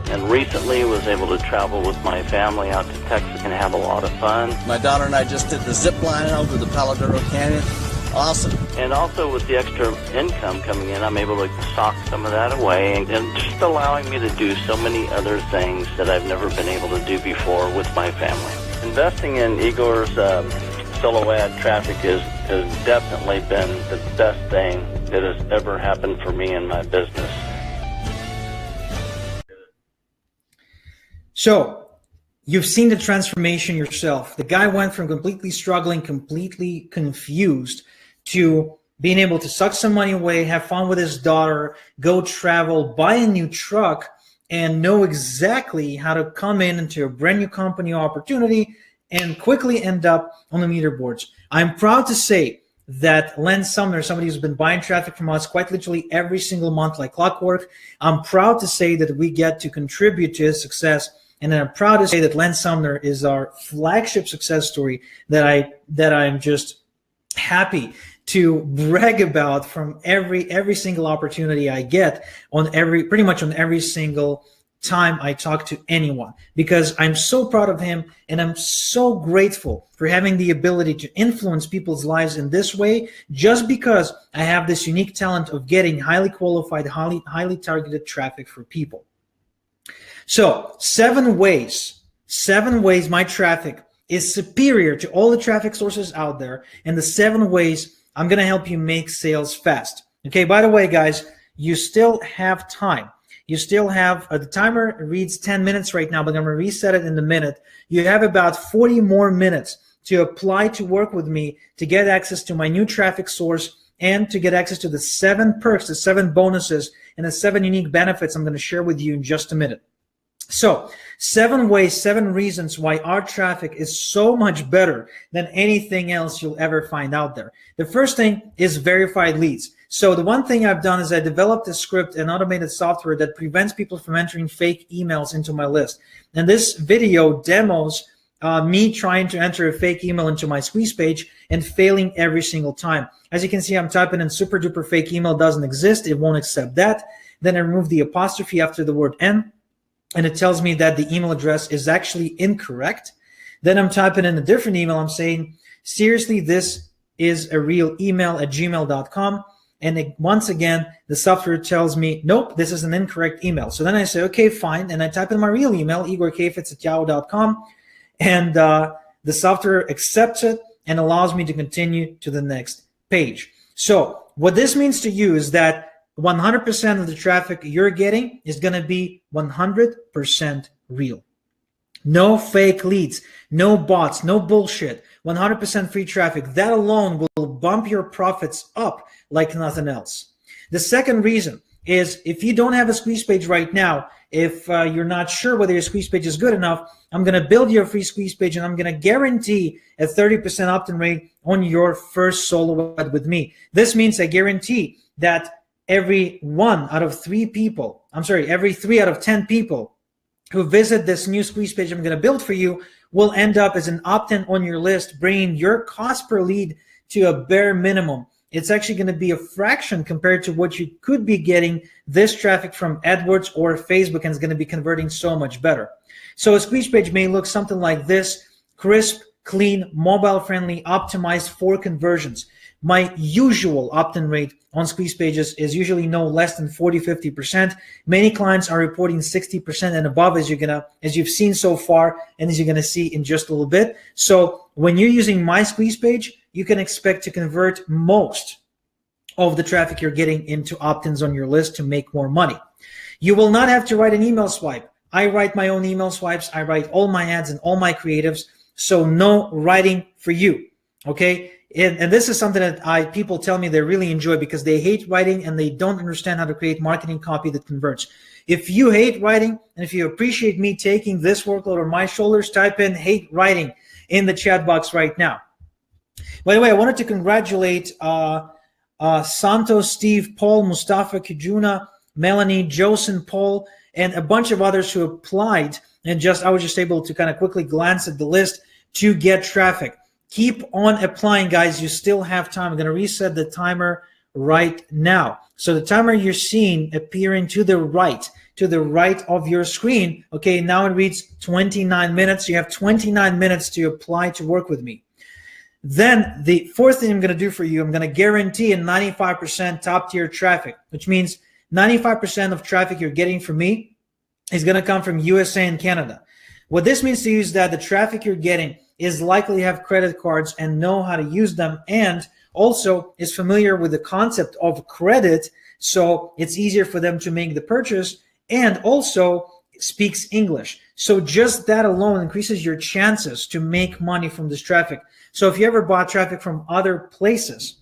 And recently was able to travel with my family out to Texas and have a lot of fun. My daughter and I just did the zip line over the Palo Duro Canyon. Awesome. And also with the extra income coming in, I'm able to sock some of that away and just allowing me to do so many other things that I've never been able to do before with my family. Investing in Igor's solo ad traffic has definitely been the best thing that has ever happened for me in my business. So you've seen the transformation yourself. The guy went from completely struggling, completely confused, to being able to suck some money away, have fun with his daughter, go travel, buy a new truck, and know exactly how to come into a brand new company opportunity and quickly end up on the leaderboards. I'm proud to say that Len Sumner, somebody who's been buying traffic from us quite literally every single month like clockwork, I'm proud to say that we get to contribute to his success. And I'm proud to say that Len Sumner is our flagship success story that I'm just happy to brag about from every single opportunity I get pretty much on every single time I talk to anyone, because I'm so proud of him and I'm so grateful for having the ability to influence people's lives in this way, just because I have this unique talent of getting highly qualified, highly targeted traffic for people. So 7 ways my traffic is superior to all the traffic sources out there, and the 7 ways I'm going to help you make sales fast. Okay, by the way, guys, you still have time. You still have, the timer reads 10 minutes right now, but I'm going to reset it in a minute. You have about 40 more minutes to apply to work with me to get access to my new traffic source and to get access to the 7 perks, the 7 bonuses, and the 7 unique benefits I'm going to share with you in just a minute. So 7 ways, 7 reasons why our traffic is so much better than anything else you'll ever find out there. The first thing is verified leads. So the one thing I've done is I developed a script and automated software that prevents people from entering fake emails into my list. And this video demos me trying to enter a fake email into my squeeze page and failing every single time. As you can see, I'm typing in super duper fake email doesn't exist. It won't accept that. Then I remove the apostrophe after the word N, and it tells me that the email address is actually incorrect. Then I'm typing in a different email. I'm saying, seriously, this is a real email at gmail.com. And once again, the software tells me, nope, this is an incorrect email. So then I say, okay, fine. And I type in my real email, igorkfitz@yahoo.com. And the software accepts it and allows me to continue to the next page. So what this means to you is that 100% of the traffic you're getting is going to be 100% real. No fake leads, no bots, no bullshit, 100% free traffic. That alone will bump your profits up like nothing else. The second reason is if you don't have a squeeze page right now, if you're not sure whether your squeeze page is good enough, I'm going to build your free squeeze page and I'm going to guarantee a 30% opt-in rate on your first solo ad with me. This means I guarantee that every 3 out of 10 people who visit this new squeeze page I'm going to build for you will end up as an opt-in on your list, bringing your cost per lead to a bare minimum. It's actually going to be a fraction compared to what you could be getting this traffic from AdWords or Facebook, and it's going to be converting so much better. So a squeeze page may look something like this: crisp, clean, mobile-friendly, optimized for conversions. My usual opt-in rate on squeeze pages is usually no less than 40-50%. Many clients are reporting 60% and above, as you've seen so far, and as you're gonna see in just a little bit. So when you're using my squeeze page, you can expect to convert most of the traffic you're getting into opt-ins on your list to make more money. You will not have to write an email swipe. I write my own email swipes. I write all my ads and all my creatives. So no writing for you, okay? And this is something that people tell me they really enjoy because they hate writing and they don't understand how to create marketing copy that converts. If you hate writing and if you appreciate me taking this workload on my shoulders, type in hate writing in the chat box right now. By the way, I wanted to congratulate Santos, Steve, Paul, Mustafa, Kijuna, Melanie, Josen, Paul, and a bunch of others who applied. And I was just able to kind of quickly glance at the list to get traffic. Keep on applying, guys. You still have time. I'm going to reset the timer right now. So the timer you're seeing appearing to the right of your screen. Okay, now it reads 29 minutes. You have 29 minutes to apply to work with me. Then the fourth thing I'm going to do for you, I'm going to guarantee a 95% top tier traffic, which means 95% of traffic you're getting from me is going to come from USA and Canada. What this means to you is that the traffic you're getting is likely to have credit cards and know how to use them, and also is familiar with the concept of credit, so it's easier for them to make the purchase, and also speaks English. So just that alone increases your chances to make money from this traffic. So if you ever bought traffic from other places,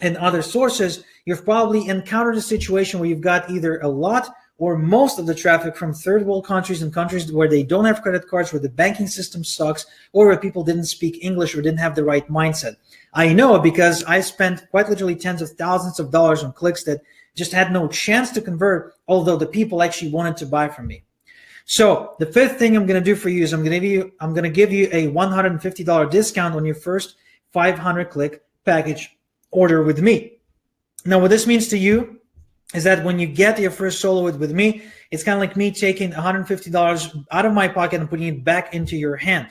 and other sources, you've probably encountered a situation where you've got either a lot or most of the traffic from third world countries and countries where they don't have credit cards, where the banking system sucks, or where people didn't speak English or didn't have the right mindset. I know because I spent quite literally tens of thousands of dollars on clicks that just had no chance to convert, although the people actually wanted to buy from me. So the fifth thing I'm going to do for you is I'm going to give you a $150 discount on your first 500 click package order with me. Now, what this means to you is that when you get your first solo with me, it's kind of like me taking $150 out of my pocket and putting it back into your hand.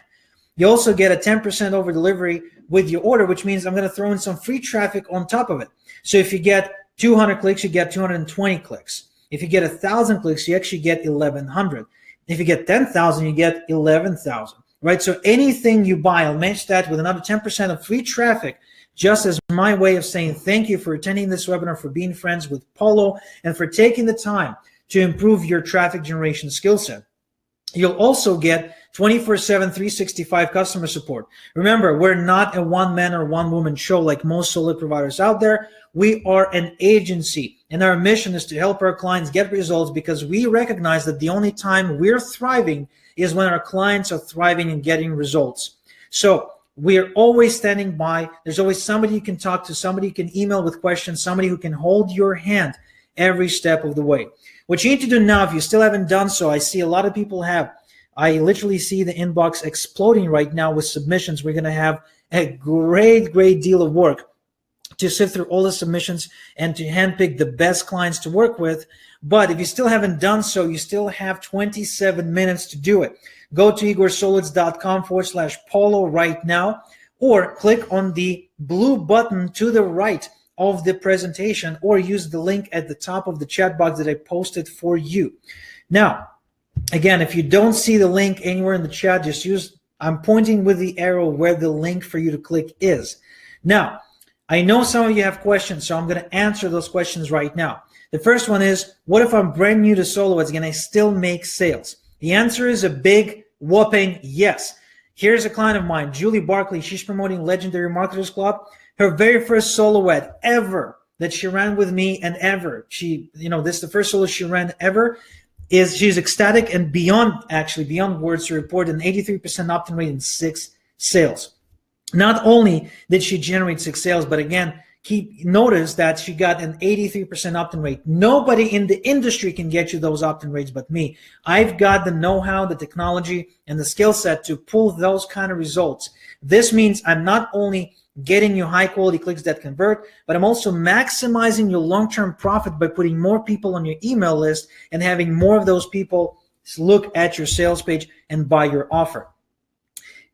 You also get a 10% over delivery with your order, which means I'm going to throw in some free traffic on top of it. So if you get 200 clicks, you get 220 clicks. If you get 1,000 clicks, you actually get 1,100. If you get 10,000, you get 11,000, right? So anything you buy, I'll match that with another 10% of free traffic, just as my way of saying thank you for attending this webinar, for being friends with Paulo, and for taking the time to improve your traffic generation skill set. You'll also get 24/7, 365 customer support. Remember, we're not a one-man or one-woman show like most solo providers out there. We are an agency, and our mission is to help our clients get results because we recognize that the only time we're thriving is when our clients are thriving and getting results. So we're always standing by. There's always somebody you can talk to, somebody you can email with questions, somebody who can hold your hand every step of the way. What you need to do now, if you still haven't done so, I see a lot of people have. I literally see the inbox exploding right now with submissions. We're going to have a great deal of work to sift through all the submissions and to handpick the best clients to work with. But if you still haven't done so, you still have 27 minutes to do it. Go to igorsolitz.com/Paulo right now, or click on the blue button to the right of the presentation, or use the link at the top of the chat box that I posted for you. Now, again, if you don't see the link anywhere in the chat, just I'm pointing with the arrow where the link for you to click is. Now, I know some of you have questions, so I'm going to answer those questions right now. The first one is, what if I'm brand new to Solo Ads? Can I still make sales? The answer is a big whopping yes. Here's a client of mine, Julie Barkley. She's promoting Legendary Marketers Club. Her very first solo ad ever that she ran with me, and ever. This is the first solo she ran ever. She's ecstatic and beyond words to report an 83% opt-in rate in 6 sales. Not only did she generate 6 sales, but again, notice that she got an 83% opt-in rate. Nobody in the industry can get you those opt-in rates but me. I've got the know-how, the technology, and the skill set to pull those kind of results. This means I'm not only getting you high-quality clicks that convert, but I'm also maximizing your long-term profit by putting more people on your email list and having more of those people look at your sales page and buy your offer.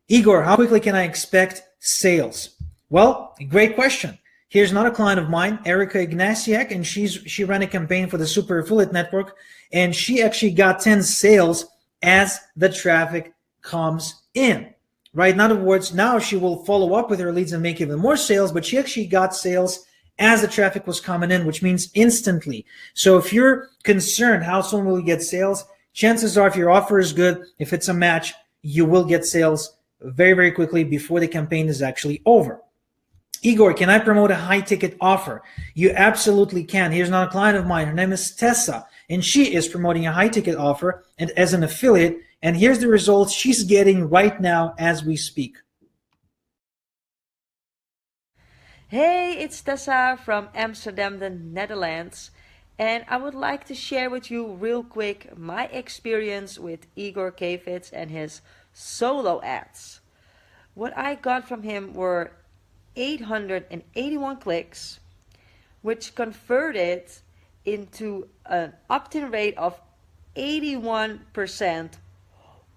Igor, how quickly can I expect sales? Well, great question. Here's another client of mine, Erica Ignasiak, and she ran a campaign for the Super Affiliate Network, and she actually got 10 sales as the traffic comes in. Right? In other words, now she will follow up with her leads and make even more sales, but she actually got sales as the traffic was coming in, which means instantly. So if you're concerned how soon will you get sales, chances are if your offer is good, if it's a match, you will get sales very quickly before the campaign is actually over. Igor, can I promote a high-ticket offer? You absolutely can. Here's another client of mine. Her name is Tessa, and she is promoting a high-ticket offer and as an affiliate. And here's the results she's getting right now as we speak. Hey, it's Tessa from Amsterdam, the Netherlands. And I would like to share with you real quick my experience with Igor Kheifets and his solo ads. What I got from him were 881 clicks, which converted into an opt-in rate of 81%.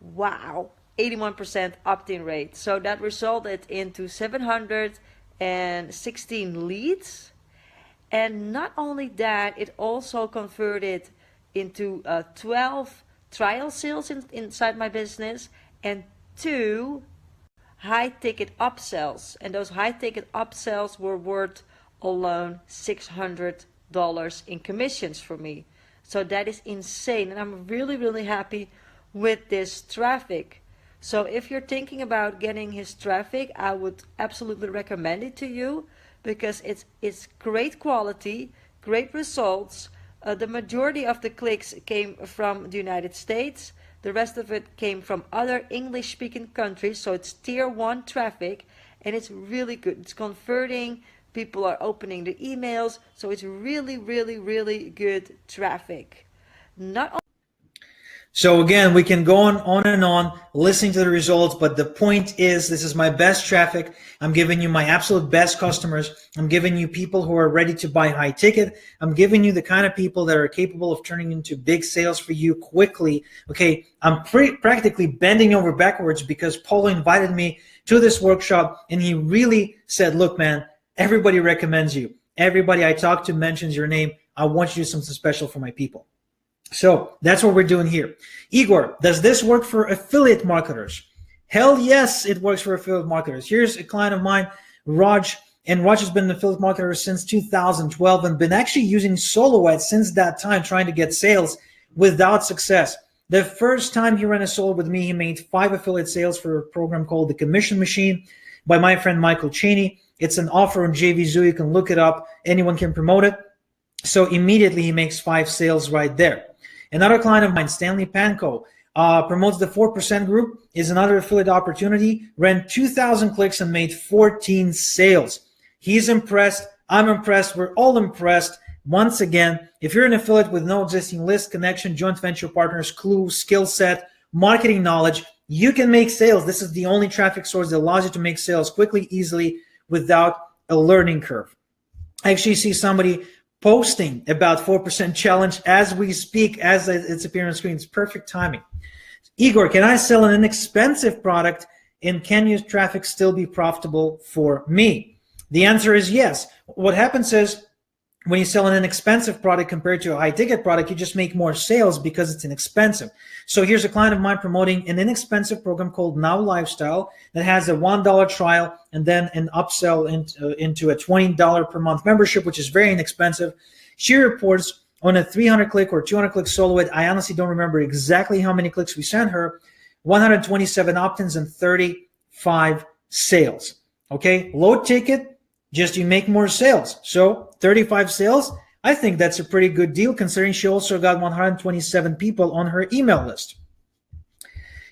Wow, 81% opt-in rate. So that resulted into 716 leads. And not only that, it also converted into 12 trial sales inside my business and 2 high-ticket upsells. And those high-ticket upsells were worth alone $600 in commissions for me. So that is insane. And I'm really happy with this traffic. So if you're thinking about getting his traffic, I would absolutely recommend it to you, because it's great quality, great results. The majority of the clicks came from the United States. The rest of it came from other English-speaking countries, so it's tier 1 traffic, and it's really good. It's converting, people are opening the emails, so it's really, really, really good traffic. Not So again, we can go on and on listening to the results, but the point is, this is my best traffic. I'm giving you my absolute best customers. I'm giving you people who are ready to buy high ticket. I'm giving you the kind of people that are capable of turning into big sales for you quickly. Okay, I'm practically bending over backwards because Paulo invited me to this workshop, and he really said, look, man, everybody recommends you. Everybody I talk to mentions your name. I want you to do something special for my people. So that's what we're doing here. Igor, does this work for affiliate marketers? Hell yes, it works for affiliate marketers. Here's a client of mine, Raj, and Raj has been an affiliate marketer since 2012 and been actually using Solo Ads since that time, trying to get sales without success. The first time he ran a solo with me, he made 5 affiliate sales for a program called The Commission Machine by my friend Michael Cheney. It's an offer on JVZoo. You can look it up. Anyone can promote it. So immediately he makes 5 sales right there. Another client of mine, Stanley Panko, promotes the 4% group, is another affiliate opportunity, ran 2,000 clicks and made 14 sales. He's impressed. I'm impressed. We're all impressed. Once again, if you're an affiliate with no existing list, connection, joint venture partners, clue, skill set, marketing knowledge, you can make sales. This is the only traffic source that allows you to make sales quickly, easily, without a learning curve. I actually see somebody posting about 4% challenge as we speak, as it's appearing on screen. It's perfect timing. Igor, can I sell an inexpensive product and can your traffic still be profitable for me? The answer is yes. What happens is when you sell an inexpensive product compared to a high ticket product, you just make more sales because it's inexpensive. So here's a client of mine promoting an inexpensive program called Now Lifestyle that has a $1 trial and then an upsell into a $20 per month membership, which is very inexpensive. She reports on a 300 click or 200 click solo ad. I honestly don't remember exactly how many clicks we sent her. 127 opt-ins and 35 sales. Okay, low ticket, just you make more sales. So 35 sales, I think that's a pretty good deal considering she also got 127 people on her email list.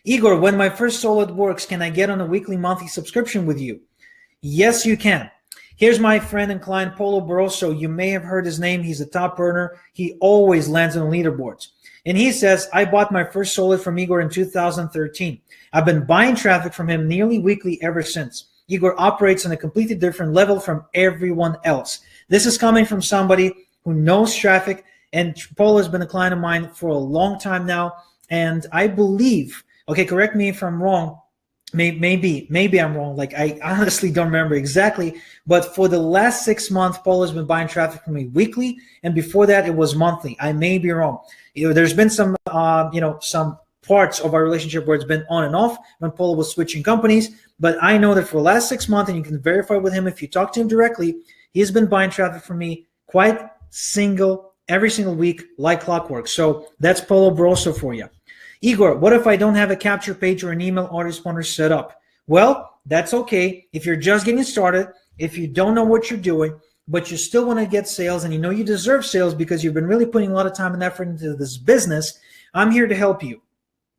Igor, when my first solo ad works, can I get on a weekly, monthly subscription with you? Yes, you can. Here's my friend and client, Paulo Barroso. You may have heard his name. He's a top earner. He always lands on leaderboards. And he says, I bought my first solo ad from Igor in 2013. I've been buying traffic from him nearly weekly ever since. Igor operates on a completely different level from everyone else. This is coming from somebody who knows traffic, and Paulo has been a client of mine for a long time now. And I believe, okay, correct me if I'm wrong, maybe I'm wrong. Like, I honestly don't remember exactly, but for the last 6 months, Paulo has been buying traffic from me weekly, and before that, it was monthly. I may be wrong. There's been some, some parts of our relationship where it's been on and off when Paulo was switching companies, but I know that for the last 6 months, and you can verify with him if you talk to him directly, he's been buying traffic from me every single week like clockwork. So that's Paulo Barroso for you. Igor, what if I don't have a capture page or an email autoresponder set up? Well, that's okay. If you're just getting started, if you don't know what you're doing, but you still want to get sales and you know you deserve sales because you've been really putting a lot of time and effort into this business, I'm here to help you.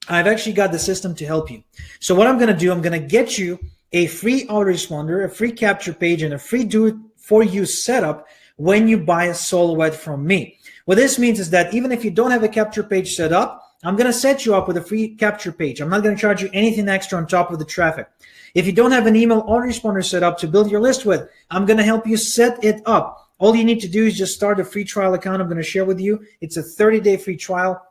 I've actually got the system to help you. So what I'm going to do, I'm going to get you a free autoresponder, a free capture page, and a free do-it-for-you setup when you buy a solo ad from me. What this means is that even if you don't have a capture page set up, I'm going to set you up with a free capture page. I'm not going to charge you anything extra on top of the traffic. If you don't have an email autoresponder set up to build your list with, I'm going to help you set it up. All you need to do is just start a free trial account I'm going to share with you. It's a 30-day free trial,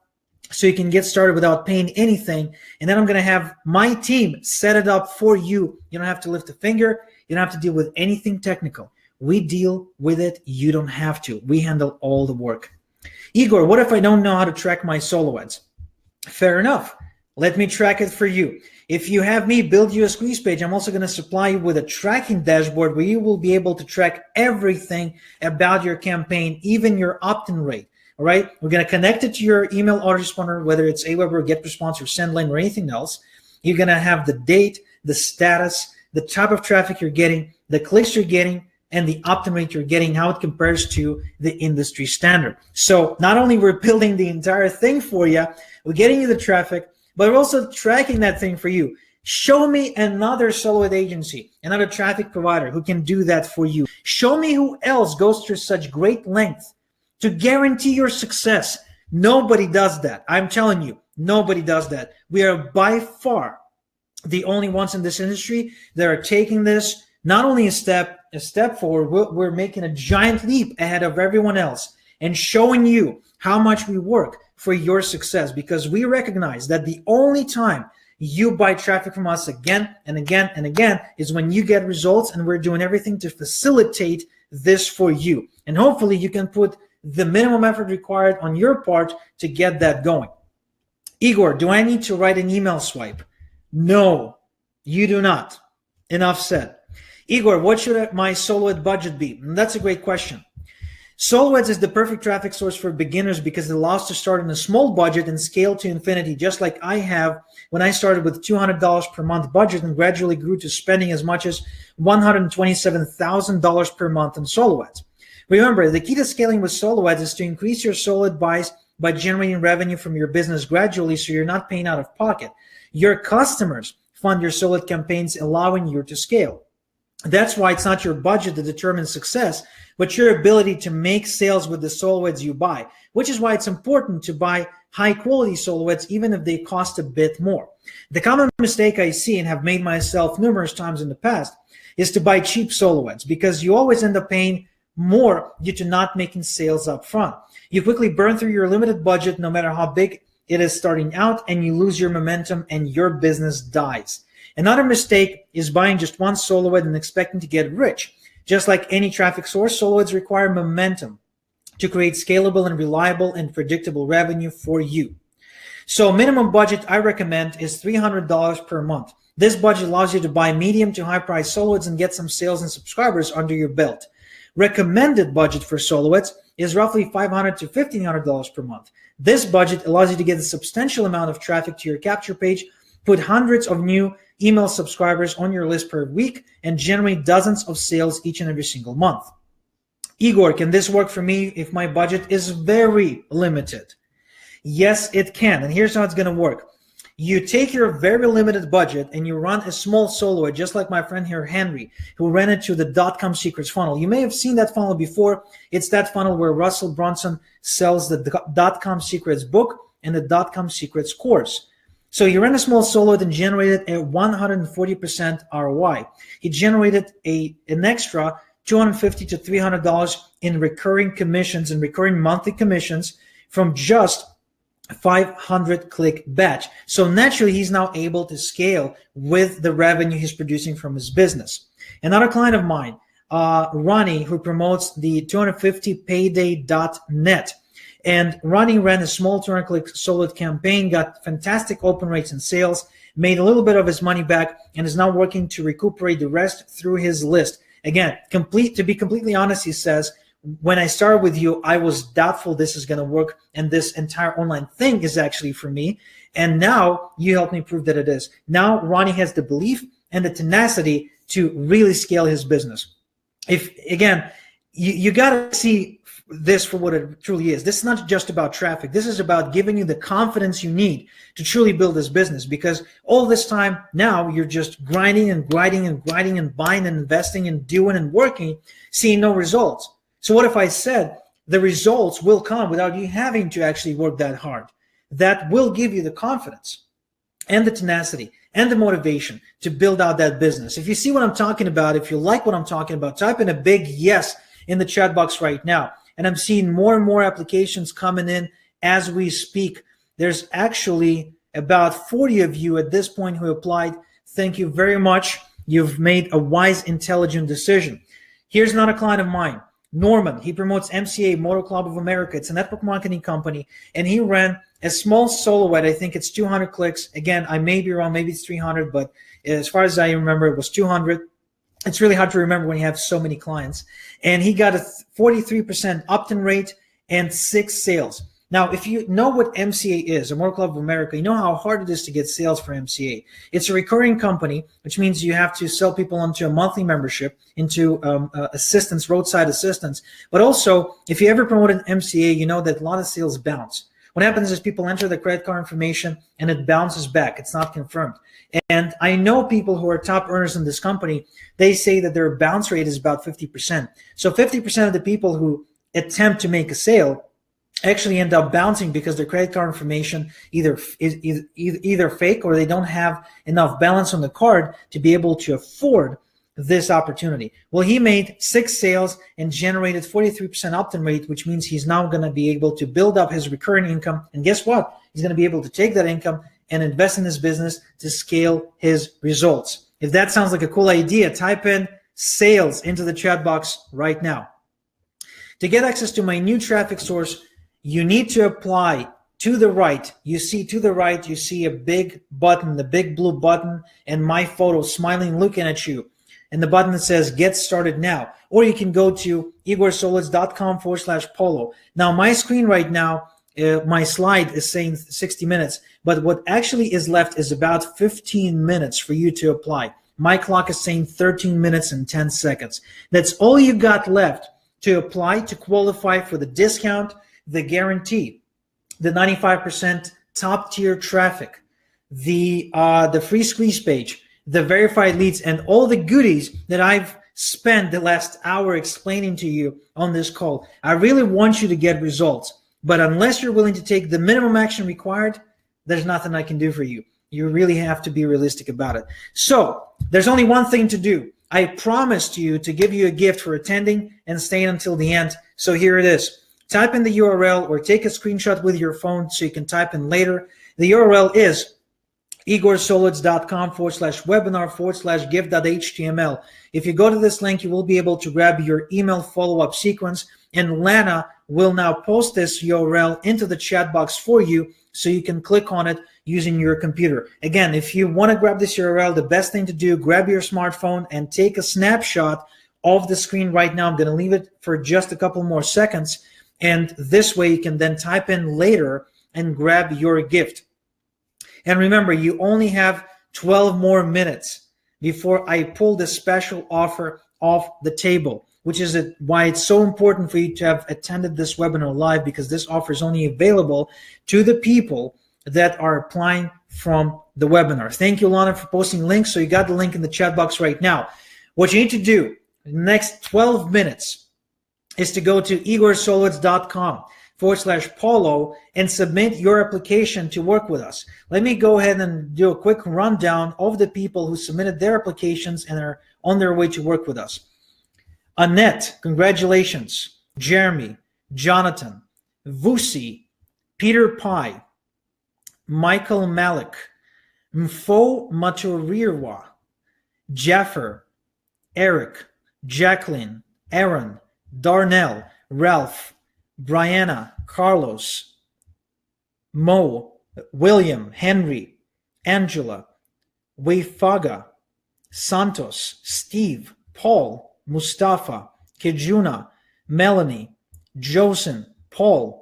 so you can get started without paying anything. And then I'm going to have my team set it up for you. You don't have to lift a finger. You don't have to deal with anything technical. We deal with it. You don't have to. We handle all the work. Igor, what if I don't know how to track my solo ads? Fair enough. Let me track it for you. If you have me build you a squeeze page, I'm also going to supply you with a tracking dashboard where you will be able to track everything about your campaign, even your opt-in rate. All right. We're going to connect it to your email autoresponder, whether it's Aweber, GetResponse, or SendLine, or anything else. You're going to have the date, the status, the type of traffic you're getting, the clicks you're getting, and the opt-in rate you're getting, how it compares to the industry standard. So not only we're building the entire thing for you, we're getting you the traffic, but we're also tracking that thing for you. Show me another SoloEd agency, another traffic provider who can do that for you. Show me who else goes through such great length to guarantee your success. Nobody does that. I'm telling you, nobody does that. We are by far the only ones in this industry that are taking this not only a step forward, we're making a giant leap ahead of everyone else and showing you how much we work for your success, because we recognize that the only time you buy traffic from us again and again and again is when you get results, and we're doing everything to facilitate this for you. And hopefully you can put the minimum effort required on your part to get that going. Igor, do I need to write an email swipe? No, you do not. Enough said. Igor, what should my SoloEd budget be? And that's a great question. SoloEds is the perfect traffic source for beginners because it allows to start on a small budget and scale to infinity, just like I have when I started with $200 per month budget and gradually grew to spending as much as $127,000 per month on SoloEds. Remember, the key to scaling with SoloEds is to increase your SoloEd buys by generating revenue from your business gradually so you're not paying out of pocket. Your customers fund your SoloEd campaigns, allowing you to scale. That's why it's not your budget that determines success, but your ability to make sales with the SoloEds you buy, which is why it's important to buy high-quality SoloEds even if they cost a bit more. The common mistake I see and have made myself numerous times in the past is to buy cheap SoloEds, because you always end up paying more due to not making sales up front. You quickly burn through your limited budget no matter how big it is starting out, and you lose your momentum and your business dies. Another mistake is buying just one SoloEd and expecting to get rich. Just like any traffic source, SoloEds require momentum to create scalable and reliable and predictable revenue for you. So minimum budget I recommend is $300 per month. This budget allows you to buy medium to high price SoloEds and get some sales and subscribers under your belt. Recommended budget for SoloEds is roughly $500 to $1,500 per month. This budget allows you to get a substantial amount of traffic to your capture page, put hundreds of new email subscribers on your list per week, and generate dozens of sales each and every single month. Igor, can this work for me if my budget is very limited? Yes, it can. And here's how it's going to work. You take your very limited budget and you run a small SoloEd, just like my friend here, Henry, who ran into the .com secrets funnel. You may have seen that funnel before. It's that funnel where Russell Brunson sells the .com secrets book and the .com secrets course. So he ran a small SoloEd and generated a 140% ROI. He generated an extra $250 to $300 in recurring commissions and recurring monthly commissions from just 500 click batch. So naturally, he's now able to scale with the revenue he's producing from his business. Another client of mine, Ronnie, who promotes the 250payday.net. And Ronnie ran a small 200-click SoloEd campaign, got fantastic open rates and sales, made a little bit of his money back, and is now working to recuperate the rest through his list. Again, to be completely honest, he says, when I started with you, I was doubtful this is going to work, and this entire online thing is actually for me. And now you helped me prove that it is. Now Ronnie has the belief and the tenacity to really scale his business. You got to see this for what it truly is. This is not just about traffic. This is about giving you the confidence you need to truly build this business, because all this time now you're just grinding and buying and investing and doing and working, seeing no results. So what if I said the results will come without you having to actually work that hard? That will give you the confidence and the tenacity and the motivation to build out that business. If you see what I'm talking about, if you like what I'm talking about, type in a big yes in the chat box right now. And I'm seeing more and more applications coming in as we speak. There's actually about 40 of you at this point who applied. Thank you very much. You've made a wise, intelligent decision. Here's another client of mine, Norman. He promotes MCA, Motor Club of America. It's a network marketing company. And he ran a small SoloEd. I think it's 200 clicks. Again, I may be wrong. Maybe it's 300. But as far as I remember, it was 200. It's really hard to remember when you have so many clients. And he got a 43% opt-in rate and 6 sales. Now, if you know what MCA is, the Motor Club of America, you know how hard it is to get sales for MCA. It's a recurring company, which means you have to sell people onto a monthly membership, into assistance, roadside assistance. But also, if you ever promote an MCA, you know that a lot of sales bounce. What happens is people enter the credit card information and it bounces back. It's not confirmed. And I know people who are top earners in this company, they say that their bounce rate is about 50%. So 50% of the people who attempt to make a sale actually end up bouncing because their credit card information either fake, or they don't have enough balance on the card to be able to afford this opportunity. Well, he made 6 sales and generated 43% opt-in rate, which means he's now going to be able to build up his recurring income. And guess what? He's going to be able to take that income and invest in his business to scale his results. If that sounds like a cool idea, type in sales into the chat box right now. To get access to my new traffic source, you need to apply to the right. You see to the right, you see a big button, the big blue button, and my photo smiling, looking at you. And the button that says get started now. Or you can go to igorsolitz.com/polo. Now, my screen right now, my slide is saying 60 minutes, but what actually is left is about 15 minutes for you to apply. My clock is saying 13 minutes and 10 seconds. That's all you got left to apply to qualify for the discount, the guarantee, the 95% top tier traffic, the free squeeze page, the verified leads, and all the goodies that I've spent the last hour explaining to you on this call. I really want you to get results, but unless you're willing to take the minimum action required, there's nothing I can do for you. You really have to be realistic about it. So there's only one thing to do. I promised you to give you a gift for attending and staying until the end. So here it is. Type in the URL or take a screenshot with your phone so you can type in later. The URL is igorsolitz.com/webinar/gift.html. If you go to this link, you will be able to grab your email follow-up sequence, and Lana will now post this URL into the chat box for you so you can click on it using your computer. Again, if you want to grab this URL, the best thing to do, grab your smartphone and take a snapshot of the screen right now. I'm going to leave it for just a couple more seconds, and this way you can then type in later and grab your gift. And remember, you only have 12 more minutes before I pull this special offer off the table, which is why it's so important for you to have attended this webinar live, because this offer is only available to the people that are applying from the webinar. Thank you, Lana, for posting links. So you got the link in the chat box right now. What you need to do in the next 12 minutes is to go to igorsolitz.com/polo and submit your application to work with us. Let me go ahead and do a quick rundown of the people who submitted their applications and are on their way to work with us. Annette, congratulations. Jeremy, Jonathan, Vusi, Peter Pai, Michael Malik, Mfo Maturirwa, Jaffer, Eric, Jacqueline, Aaron, Darnell, Ralph, Brianna, Carlos, Mo, William, Henry, Angela, Weifaga, Santos, Steve, Paul, Mustafa, Kejuna, Melanie, Josen, Paul,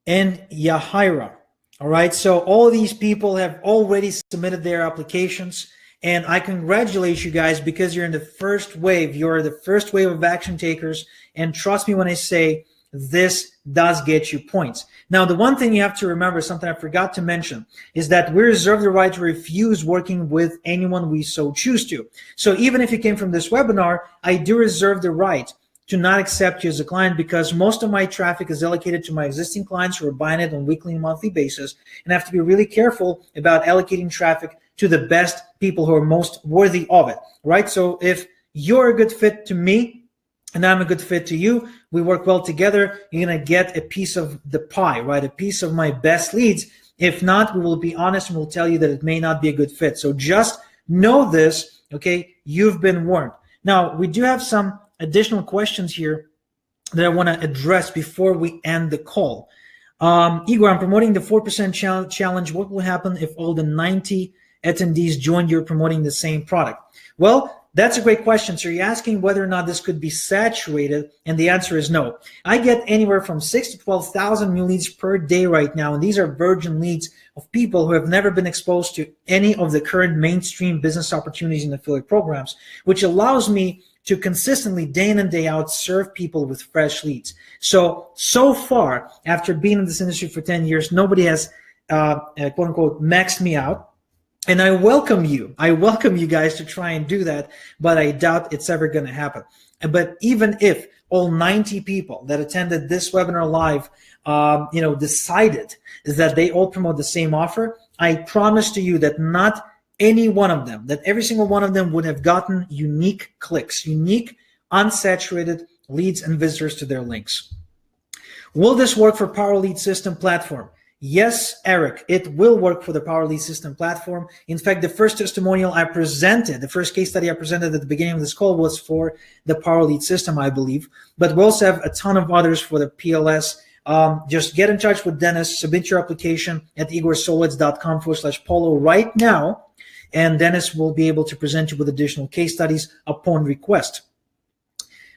and Yahira. All right, so all these people have already submitted their applications, and I congratulate you guys because you're in the first wave. You're the first wave of action takers, and trust me when I say this does get you points. Now, the one thing you have to remember, something I forgot to mention, is that we reserve the right to refuse working with anyone we so choose to. So even if you came from this webinar, I do reserve the right to not accept you as a client, because most of my traffic is allocated to my existing clients who are buying it on a weekly and monthly basis, and I have to be really careful about allocating traffic to the best people who are most worthy of it, right? So if you're a good fit to me and I'm a good fit to you, we work well together, you're gonna get a piece of the pie, right? A piece of my best leads. If not, we will be honest and we'll tell you that it may not be a good fit. So just know this, okay? You've been warned. Now, we do have some additional questions here that I wanna address before we end the call. Igor, I'm promoting the 4% challenge. What will happen if all the 90 attendees joined you promoting the same product? Well, that's a great question. So you're asking whether or not this could be saturated, and the answer is no. I get anywhere from 6,000 to 12,000 new leads per day right now, and these are virgin leads of people who have never been exposed to any of the current mainstream business opportunities and affiliate programs, which allows me to consistently, day in and day out, serve people with fresh leads. So far, after being in this industry for 10 years, nobody has, quote unquote, maxed me out. And I welcome you guys to try and do that, but I doubt it's ever going to happen. But even if all 90 people that attended this webinar live, decided that they all promote the same offer, I promise to you that not any one of them, that every single one of them would have gotten unique clicks, unique unsaturated leads and visitors to their links. Will this work for Power Lead System platform? Yes, Eric, it will work for the Power Lead System platform. In fact, the first testimonial I presented, the first case study I presented at the beginning of this call was for the Power Lead System, I believe. But we also have a ton of others for the PLS. Just get in touch with Dennis, submit your application at igorsolowitz.com/polo right now, and Dennis will be able to present you with additional case studies upon request.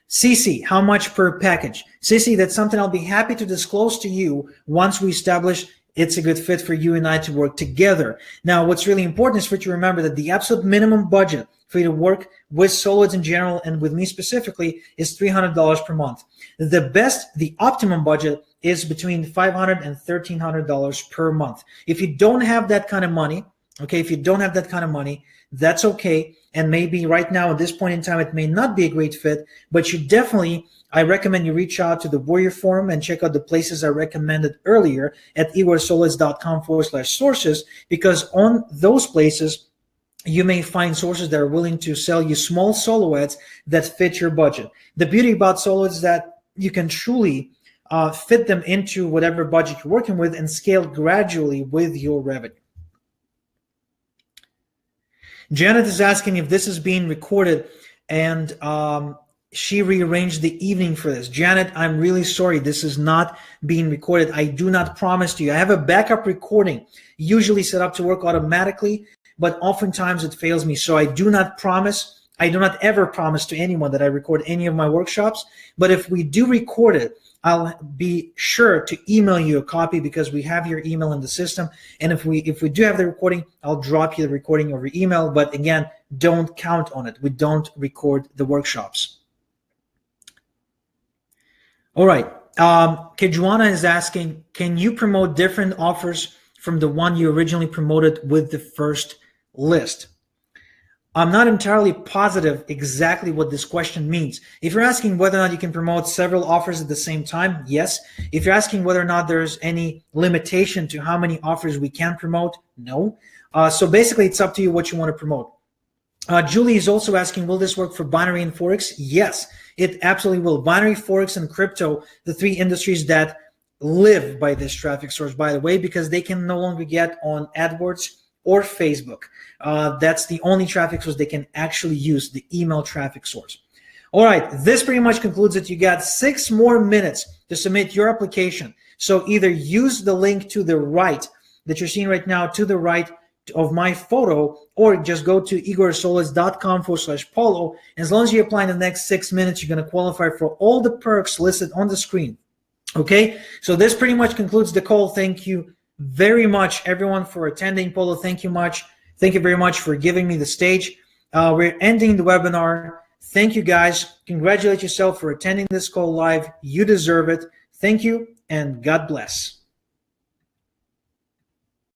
CC, how much per package? CC, that's something I'll be happy to disclose to you once we establish it's a good fit for you and I to work together. Now, what's really important is for you to remember that the absolute minimum budget for you to work with SolarWinds in general and with me specifically is $300 per month. The optimum budget is between $500 and $1,300 per month. If you don't have that kind of money, that's okay. And maybe right now at this point in time, it may not be a great fit, but I recommend you reach out to the Warrior Forum and check out the places I recommended earlier at igorsolowitz.com/sources, because on those places, you may find sources that are willing to sell you small solo ads that fit your budget. The beauty about solo ads is that you can truly fit them into whatever budget you're working with and scale gradually with your revenue. Janet is asking if this is being recorded, and she rearranged the evening for this. Janet, I'm really sorry. This is not being recorded. I do not promise to you. I have a backup recording, usually set up to work automatically, but oftentimes it fails me. So I do not ever promise to anyone that I record any of my workshops. But if we do record it, I'll be sure to email you a copy because we have your email in the system. And if we do have the recording, I'll drop you the recording over email. But again, don't count on it. We don't record the workshops. All right. Kejuana is asking, can you promote different offers from the one you originally promoted with the first list? I'm not entirely positive exactly what this question means. If you're asking whether or not you can promote several offers at the same time, yes. If you're asking whether or not there's any limitation to how many offers we can promote, no. So basically, it's up to you what you want to promote. Julie is also asking, will this work for binary and Forex? Yes, it absolutely will. Binary, Forex, and crypto, the three industries that live by this traffic source, by the way, because they can no longer get on AdWords or Facebook. That's the only traffic source they can actually use, the email traffic source. All right, this pretty much concludes it. You got 6 more minutes to submit your application. So either use the link to the right that you're seeing right now, to the right of my photo, or just go to igorsolowitz.com/polo. As long as you apply in the next 6 minutes, you're going to qualify for all the perks listed on the screen. Okay, so this pretty much concludes the call. Thank you very much, everyone, for attending. Polo, thank you very much for giving me the stage. We're ending the webinar. Thank you, guys. Congratulate yourself for attending this call live. You deserve it. Thank you, and God bless.